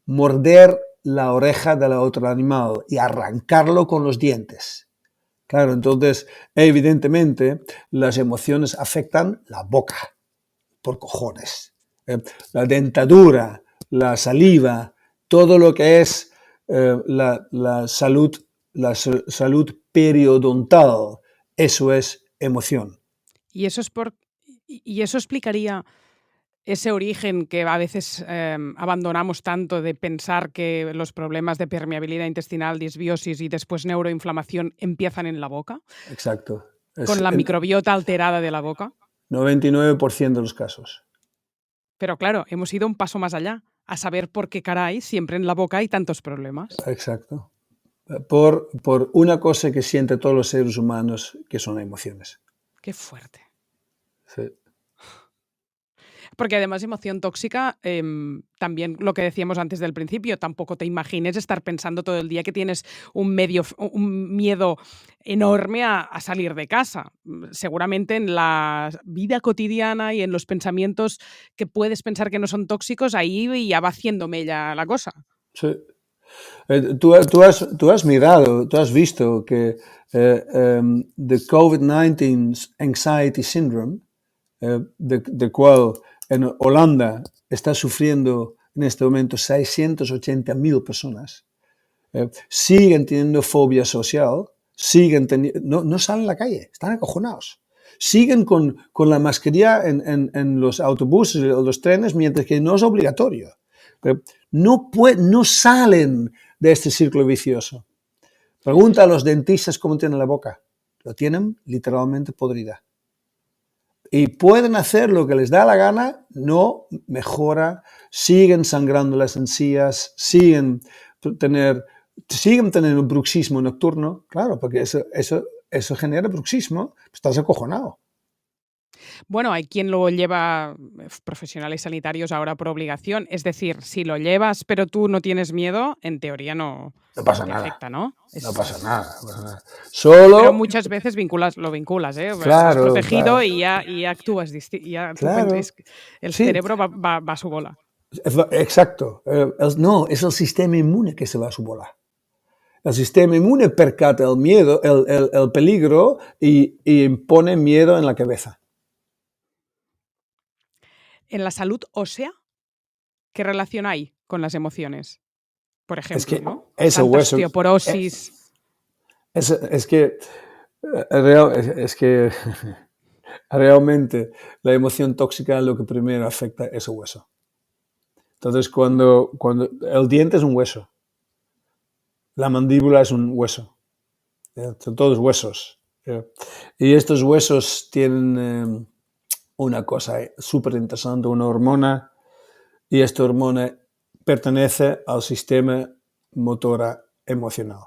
Morder la oreja del otro animal y arrancarlo con los dientes. Claro, entonces, evidentemente, las emociones afectan la boca, por cojones. La dentadura, la saliva, todo lo que es la salud periodontal, eso es emoción. Y eso explicaría ese origen que a veces abandonamos tanto de pensar que los problemas de permeabilidad intestinal, disbiosis y después neuroinflamación empiezan en la boca. Exacto. Con la microbiota alterada de la boca. 99% de los casos. Pero claro, hemos ido un paso más allá, a saber por qué caray siempre en la boca hay tantos problemas. Exacto. Por una cosa que sienten todos los seres humanos, que son emociones. Qué fuerte. Sí. Porque además emoción tóxica, también lo que decíamos antes del principio, tampoco te imagines estar pensando todo el día que tienes un miedo enorme a salir de casa. Seguramente en la vida cotidiana y en los pensamientos que puedes pensar que no son tóxicos, ahí ya va haciendo mella la cosa. Sí. Tú has mirado, tú has visto que the COVID-19 Anxiety Syndrome, de cual en Holanda está sufriendo en este momento 680.000 personas, siguen teniendo fobia social, no salen a la calle, están acojonados. Siguen con la mascarilla en los autobuses o los trenes, mientras que no es obligatorio. No salen de este círculo vicioso. Pregunta a los dentistas cómo tienen la boca. Lo tienen literalmente podrida. Y pueden hacer lo que les da la gana, no mejora, siguen sangrando las encías, siguen teniendo un bruxismo nocturno, claro, porque eso genera bruxismo, estás acojonado. Bueno, hay quien lo lleva, profesionales sanitarios ahora por obligación. Es decir, si lo llevas pero tú no tienes miedo, en teoría no pasa te nada. afecta, ¿no? No pasa nada. Solo... Pero muchas veces lo vinculas, ¿eh? Claro, estás protegido claro. y ya actúas distinto. Claro. El Sí. cerebro va a su bola. Exacto. No, es el sistema inmune que se va a su bola. El sistema inmune percata el miedo, el peligro y impone miedo en la cabeza. En la salud ósea, ¿qué relación hay con las emociones? Por ejemplo, ¿no? Ese Tanta hueso, osteoporosis. es que realmente la emoción tóxica lo que primero afecta es el hueso. Entonces, cuando el diente es un hueso, la mandíbula es un hueso, son todos huesos. Y estos huesos tienen una cosa súper interesante, una hormona, y esta hormona pertenece al sistema motora emocional.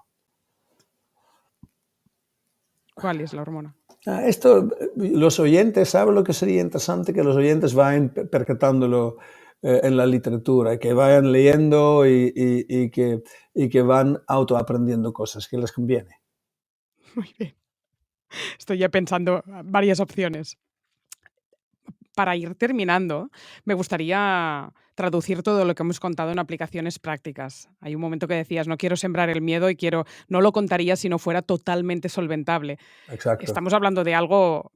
¿Cuál es la hormona? Esto, los oyentes, ¿saben lo que sería interesante? Que los oyentes vayan percatándolo en la literatura, que vayan leyendo y que van autoaprendiendo cosas que les conviene. Muy bien. Estoy ya pensando varias opciones. Para ir terminando, me gustaría traducir todo lo que hemos contado en aplicaciones prácticas. Hay un momento que decías, no quiero sembrar el miedo y no lo contaría si no fuera totalmente solventable. Exacto. Estamos hablando de algo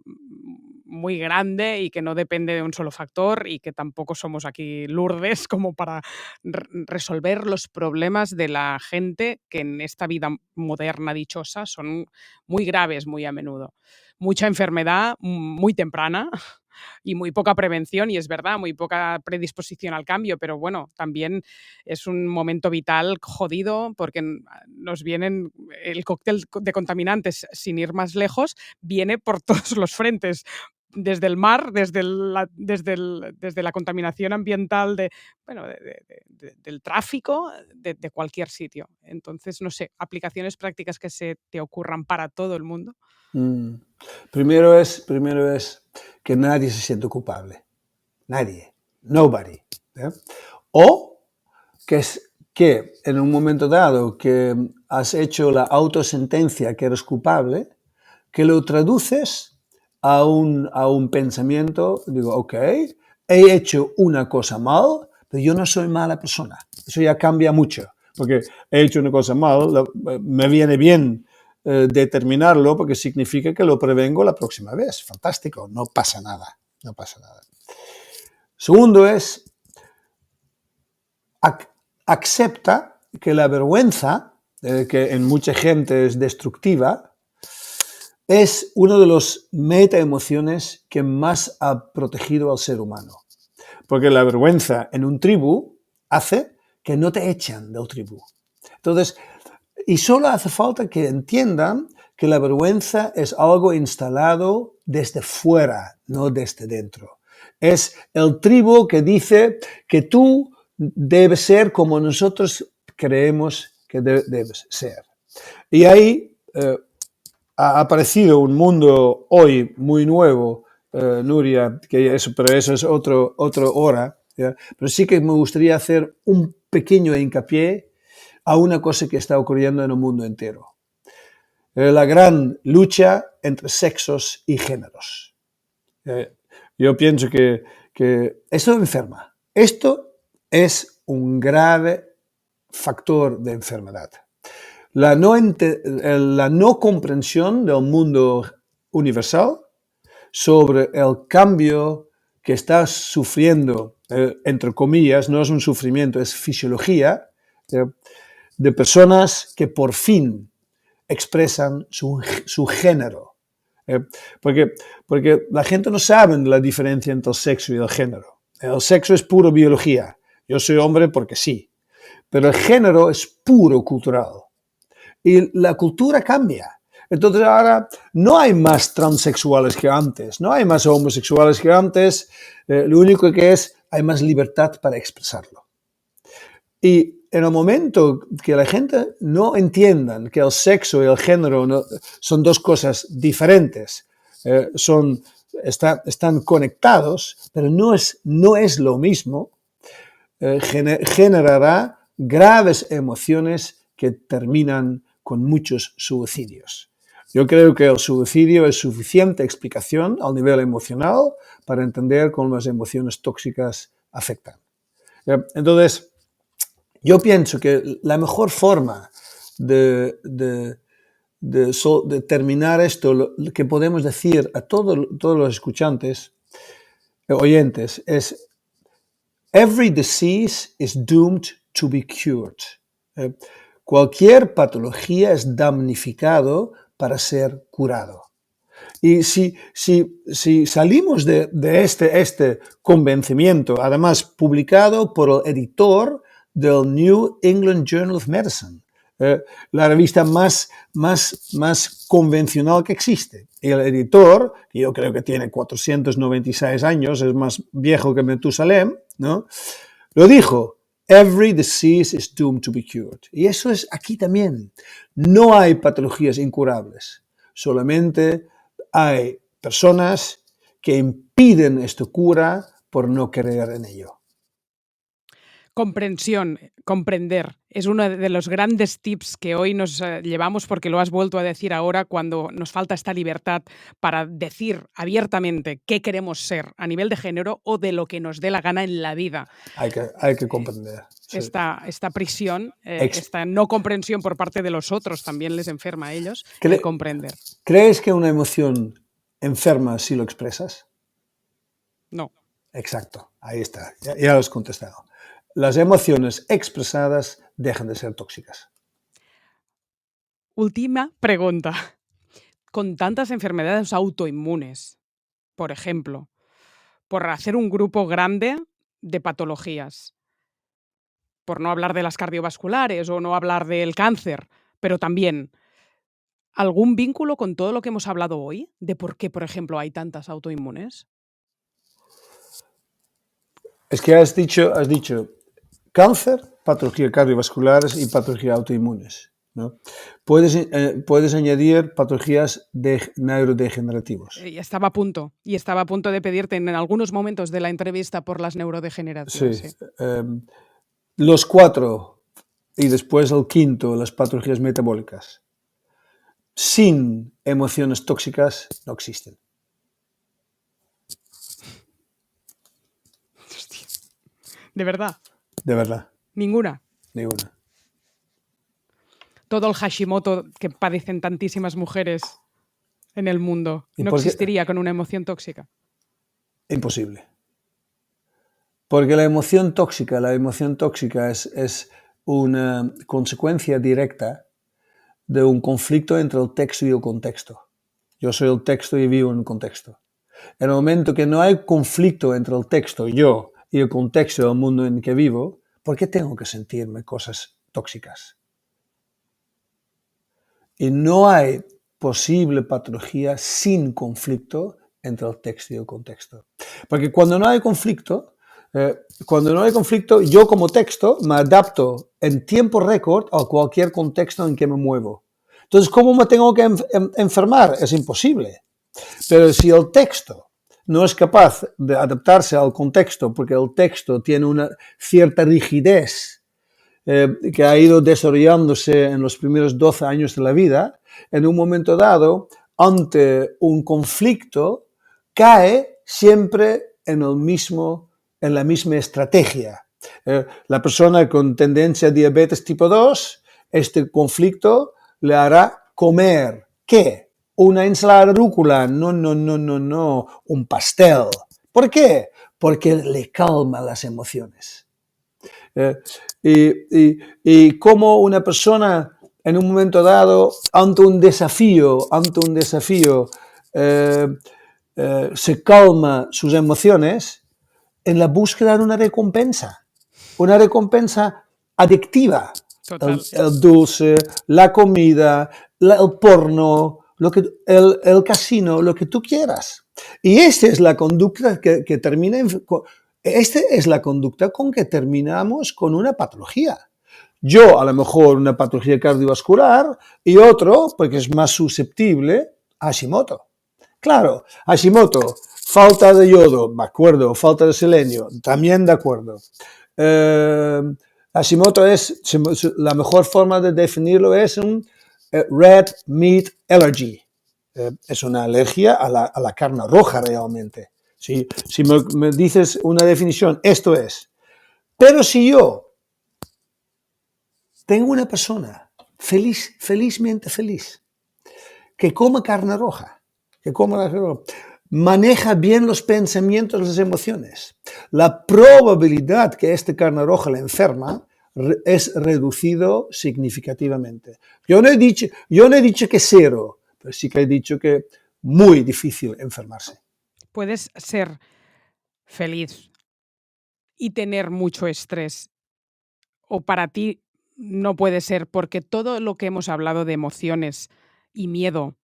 muy grande y que no depende de un solo factor y que tampoco somos aquí Lourdes como para resolver los problemas de la gente que en esta vida moderna dichosa son muy graves muy a menudo. Mucha enfermedad muy temprana y muy poca prevención, y es verdad, muy poca predisposición al cambio, pero bueno, también es un momento vital jodido porque nos vienen el cóctel de contaminantes, sin ir más lejos, viene por todos los frentes. Desde el mar, desde la contaminación ambiental del tráfico, de cualquier sitio. Entonces, no sé, aplicaciones prácticas que se te ocurran para todo el mundo. Primero es que nadie se siente culpable. Nadie. Nobody. O que en un momento dado que has hecho la autosentencia que eres culpable, que lo traduces a un pensamiento, digo, ok, he hecho una cosa mal, pero yo no soy mala persona. Eso ya cambia mucho, porque he hecho una cosa mal, me viene bien determinarlo porque significa que lo prevengo la próxima vez. Fantástico, no pasa nada. Segundo es, acepta que la vergüenza, que en mucha gente es destructiva, es uno de los metaemociones que más ha protegido al ser humano. Porque la vergüenza en un tribu hace que no te echan del tribu. Entonces, y solo hace falta que entiendan que la vergüenza es algo instalado desde fuera, no desde dentro. Es el tribu que dice que tú debes ser como nosotros creemos que debes ser. Y ahí ha aparecido un mundo hoy muy nuevo, Nuria, pero eso es otro hora, ¿ya? Pero sí que me gustaría hacer un pequeño hincapié a una cosa que está ocurriendo en el mundo entero. La gran lucha entre sexos y géneros. Yo pienso que esto enferma. Esto es un grave factor de enfermedad. La no comprensión del mundo universal sobre el cambio que está sufriendo, entre comillas, no es un sufrimiento, es fisiología, de personas que por fin expresan su género. Porque la gente no sabe la diferencia entre el sexo y el género. El sexo es puro biología. Yo soy hombre porque sí. Pero el género es puro cultural. Y la cultura cambia. Entonces ahora no hay más transexuales que antes, no hay más homosexuales que antes, lo único que hay más libertad para expresarlo. Y en el momento que la gente no entienda que el sexo y el género son dos cosas diferentes, están conectados, pero no es lo mismo, generará graves emociones que terminan con muchos suicidios. Yo creo que el suicidio es suficiente explicación al nivel emocional para entender cómo las emociones tóxicas afectan. Entonces, yo pienso que la mejor forma de terminar esto, lo que podemos decir a todos los escuchantes, oyentes, es: every disease is doomed to be cured. Cualquier patología es damnificado para ser curado. Y si salimos de este convencimiento, además publicado por el editor del New England Journal of Medicine, la revista más convencional que existe. Y el editor, que yo creo que tiene 496 años, es más viejo que Metusalem, ¿no? Lo dijo: every disease is doomed to be cured. Y eso es aquí también. No hay patologías incurables. Solamente hay personas que impiden esta cura por no creer en ello. Comprensión, comprender. Es uno de los grandes tips que hoy nos llevamos, porque lo has vuelto a decir ahora, cuando nos falta esta libertad para decir abiertamente qué queremos ser a nivel de género o de lo que nos dé la gana en la vida. Hay que comprender. Sí. Esta prisión, esta no comprensión por parte de los otros también les enferma a ellos, el comprender. ¿Crees que una emoción enferma si lo expresas? No. Exacto, ahí está, ya lo has contestado. Las emociones expresadas dejan de ser tóxicas. Última pregunta. Con tantas enfermedades autoinmunes, por ejemplo, por hacer un grupo grande de patologías, por no hablar de las cardiovasculares o no hablar del cáncer, pero también, ¿algún vínculo con todo lo que hemos hablado hoy de por qué, por ejemplo, hay tantas autoinmunes? Es que has dicho cáncer, patologías cardiovasculares y patologías autoinmunes, ¿no? Puedes añadir patologías neurodegenerativas. Estaba a punto de pedirte en algunos momentos de la entrevista por las neurodegenerativas. Sí. Sí. Los 4 y después el quinto, las patologías metabólicas. Sin emociones tóxicas no existen. Hostia. ¿De verdad? De verdad, ¿Ninguna? ninguna. Todo el Hashimoto que padecen tantísimas mujeres en el mundo ¿Y no por qué? existiría con una emoción tóxica. Imposible. Porque la emoción tóxica es una consecuencia directa de un conflicto entre el texto y el contexto. Yo soy el texto y vivo en el contexto. En el momento que no hay conflicto entre el texto, yo, y el contexto del mundo en que vivo, ¿por qué tengo que sentirme cosas tóxicas? Y no hay posible patología sin conflicto entre el texto y el contexto. Porque cuando no hay conflicto, yo como texto me adapto en tiempo récord a cualquier contexto en que me muevo. Entonces, ¿cómo me tengo que enfermar? Es imposible. Pero si el texto no es capaz de adaptarse al contexto, porque el texto tiene una cierta rigidez que ha ido desarrollándose en los primeros 12 años de la vida, en un momento dado, ante un conflicto, cae siempre en la misma estrategia. La persona con tendencia a diabetes tipo 2, este conflicto le hará comer, ¿qué? Una ensalada de rúcula, no, un pastel. ¿Por qué? Porque le calma las emociones. Y cómo una persona en un momento dado, ante un desafío, se calma sus emociones en la búsqueda de una recompensa adictiva. Total. El dulce, la comida, el porno, el casino, lo que tú quieras. Y esta es la conducta que termina esta es la conducta con que terminamos con una patología. Yo, a lo mejor, una patología cardiovascular y otro, porque es más susceptible, Hashimoto. Claro, Hashimoto, falta de yodo, de acuerdo, falta de selenio, también de acuerdo. Hashimoto la mejor forma de definirlo es un red meat allergy. Es una alergia a la carne roja realmente. Si me dices una definición, esto es. Pero si yo tengo una persona felizmente feliz, que come carne roja, maneja bien los pensamientos, las emociones, la probabilidad que esta carne roja le enferma es reducido significativamente. Yo no he dicho que cero, pero sí que he dicho que muy difícil enfermarse. Puedes ser feliz y tener mucho estrés, o para ti no puede ser, porque todo lo que hemos hablado de emociones y miedo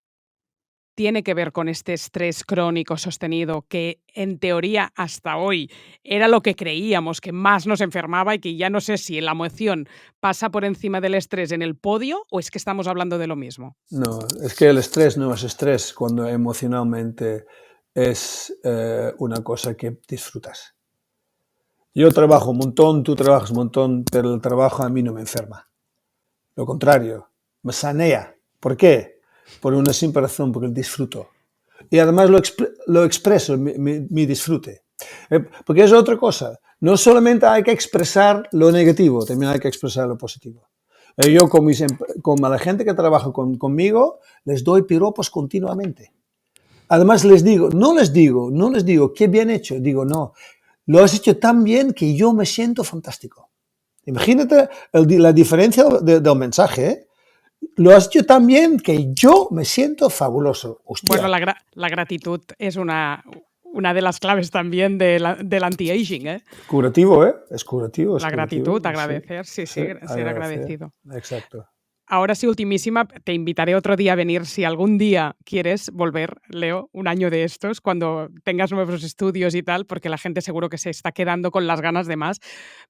tiene que ver con este estrés crónico sostenido que, en teoría, hasta hoy era lo que creíamos que más nos enfermaba y que ya no sé si la emoción pasa por encima del estrés en el podio o es que estamos hablando de lo mismo. No, es que el estrés no es estrés cuando emocionalmente es una cosa que disfrutas. Yo trabajo un montón, tú trabajas un montón, pero el trabajo a mí no me enferma. Lo contrario, me sanea. ¿Por qué? Por una simple razón, porque disfruto. Y además lo expreso, mi disfrute. Porque es otra cosa. No solamente hay que expresar lo negativo, también hay que expresar lo positivo. Yo con la gente que trabaja conmigo les doy piropos continuamente. Además no les digo, qué bien hecho. Digo, no, lo has hecho tan bien que yo me siento fantástico. Imagínate la diferencia del mensaje, ¿eh? Lo has hecho tan bien que yo me siento fabuloso. Bueno, Hostia. la gratitud es una de las claves también del anti-aging, ¿eh? Curativo, ¿eh? Es curativo, es La gratitud, curativo. Sí, agradecer, sí, sí, sí, ser agradecer. agradecido. Exacto. Ahora sí, ultimísima, te invitaré otro día a venir si algún día quieres volver, Leo, un año de estos, cuando tengas nuevos estudios y tal, porque la gente seguro que se está quedando con las ganas de más.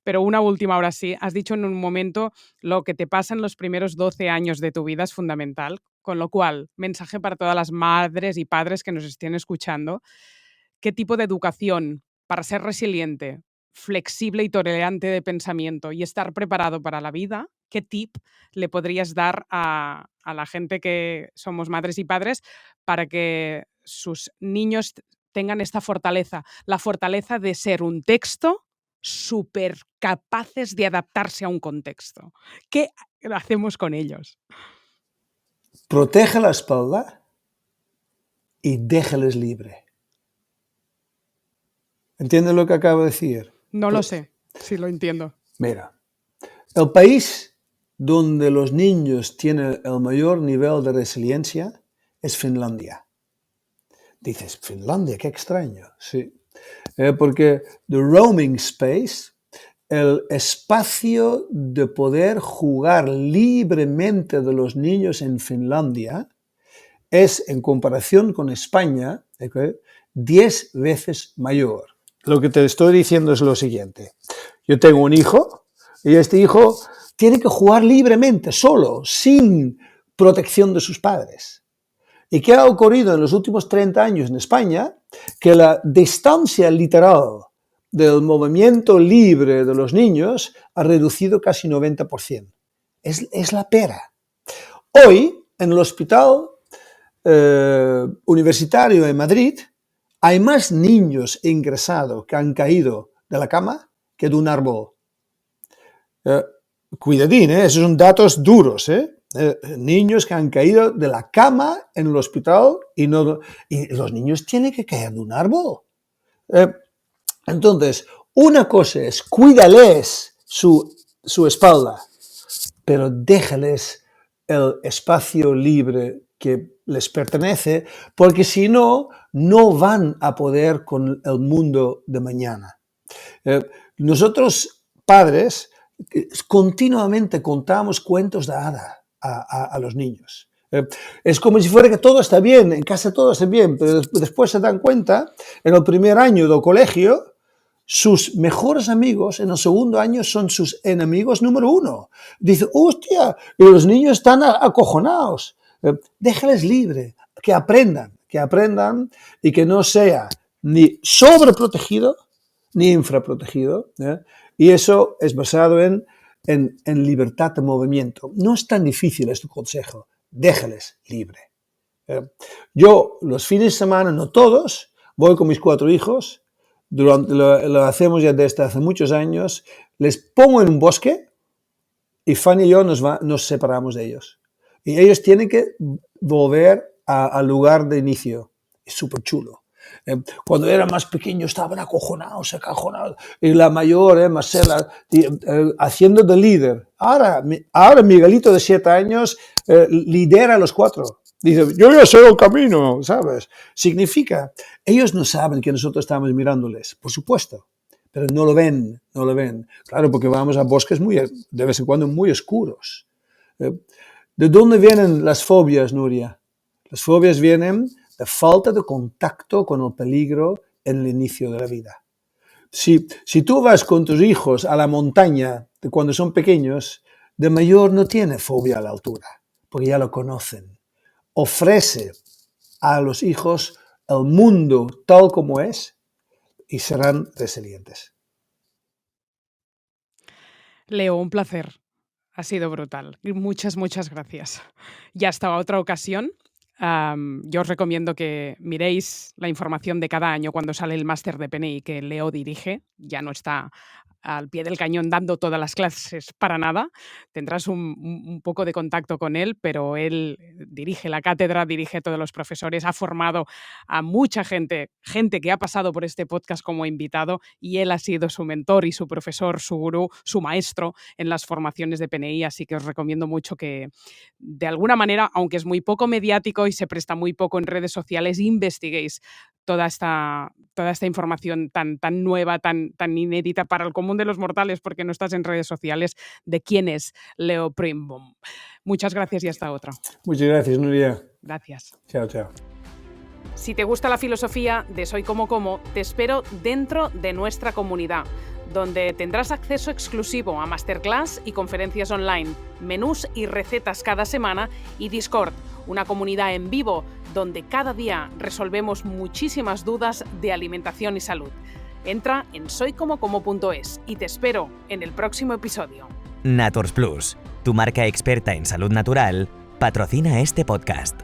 Pero una última, ahora sí, has dicho en un momento lo que te pasa en los primeros 12 años de tu vida es fundamental, con lo cual, mensaje para todas las madres y padres que nos estén escuchando, ¿qué tipo de educación para ser resiliente, flexible y tolerante de pensamiento y estar preparado para la vida? ¿Qué tip le podrías dar a la gente que somos madres y padres para que sus niños tengan esta fortaleza, la fortaleza de ser un texto súper capaces de adaptarse a un contexto? ¿Qué hacemos con ellos? Protege la espalda y déjales libre. ¿Entiendes lo que acabo de decir? No lo sé, si lo entiendo. Mira, el país donde los niños tienen el mayor nivel de resiliencia es Finlandia. Dices, Finlandia, qué extraño. Sí, porque the roaming space, el espacio de poder jugar libremente de los niños en Finlandia, es, en comparación con España, 10 veces mayor. Lo que te estoy diciendo es lo siguiente. Yo tengo un hijo y este hijo tiene que jugar libremente, solo, sin protección de sus padres. ¿Y qué ha ocurrido en los últimos 30 años en España? Que la distancia literal del movimiento libre de los niños ha reducido casi 90%. Es la pera. Hoy, en el hospital universitario de Madrid, hay más niños ingresados que han caído de la cama que de un árbol. Cuidadín, esos son datos duros, niños que han caído de la cama en el hospital y los niños tienen que caer de un árbol. Entonces, una cosa es cuídales su espalda, pero déjales el espacio libre que les pertenece, porque si no, no van a poder con el mundo de mañana. Nosotros, padres, continuamente contamos cuentos de hada a los niños. Es como si fuera que todo está bien, en casa todo está bien, pero después se dan cuenta, en el primer año del colegio, sus mejores amigos en el segundo año son sus enemigos número uno. Dice, hostia, y los niños están acojonados. Déjales libre, que aprendan y que no sea ni sobreprotegido ni infraprotegido. Y eso es basado en libertad de movimiento. No es tan difícil este consejo, déjales libre. Yo los fines de semana, no todos, voy con mis 4 hijos, lo hacemos ya desde hace muchos años, les pongo en un bosque y Fanny y yo nos separamos de ellos. Y ellos tienen que volver al lugar de inicio. Es súper chulo. Cuando era más pequeño estaban acojonados. Y la mayor, Marcela, haciendo de líder. Ahora Miguelito de 7 años lidera a los 4. Dice, yo ya sé el camino, ¿sabes? Significa, ellos no saben que nosotros estamos mirándoles, por supuesto, pero no lo ven. Claro, porque vamos a bosques de vez en cuando muy oscuros. ¿De dónde vienen las fobias, Nuria? Las fobias vienen de falta de contacto con el peligro en el inicio de la vida. Si tú vas con tus hijos a la montaña de cuando son pequeños, de mayor no tiene fobia a la altura, porque ya lo conocen. Ofrece a los hijos el mundo tal como es y serán resilientes. Leo, un placer. Ha sido brutal. Muchas, muchas gracias. Y hasta otra ocasión. Yo os recomiendo que miréis la información de cada año cuando sale el máster de PNI que Leo dirige. Ya no está al pie del cañón dando todas las clases para nada. Tendrás un poco de contacto con él, pero él dirige la cátedra, dirige a todos los profesores, ha formado a mucha gente que ha pasado por este podcast como invitado, y él ha sido su mentor y su profesor, su gurú, su maestro en las formaciones de PNI, así que os recomiendo mucho que, de alguna manera, aunque es muy poco mediático y se presta muy poco en redes sociales, investiguéis toda esta información tan nueva, tan inédita para el común de los mortales, porque no estás en redes sociales, de quién es Leo Birnbaum. Muchas gracias y hasta otra. Muchas gracias, Nuria. Gracias. Chao, chao. Si te gusta la filosofía de Soy Como Como, te espero dentro de nuestra comunidad, donde tendrás acceso exclusivo a masterclass y conferencias online, menús y recetas cada semana y Discord, una comunidad en vivo donde cada día resolvemos muchísimas dudas de alimentación y salud. Entra en soycomocomo.es y te espero en el próximo episodio. Naturs Plus, tu marca experta en salud natural, patrocina este podcast.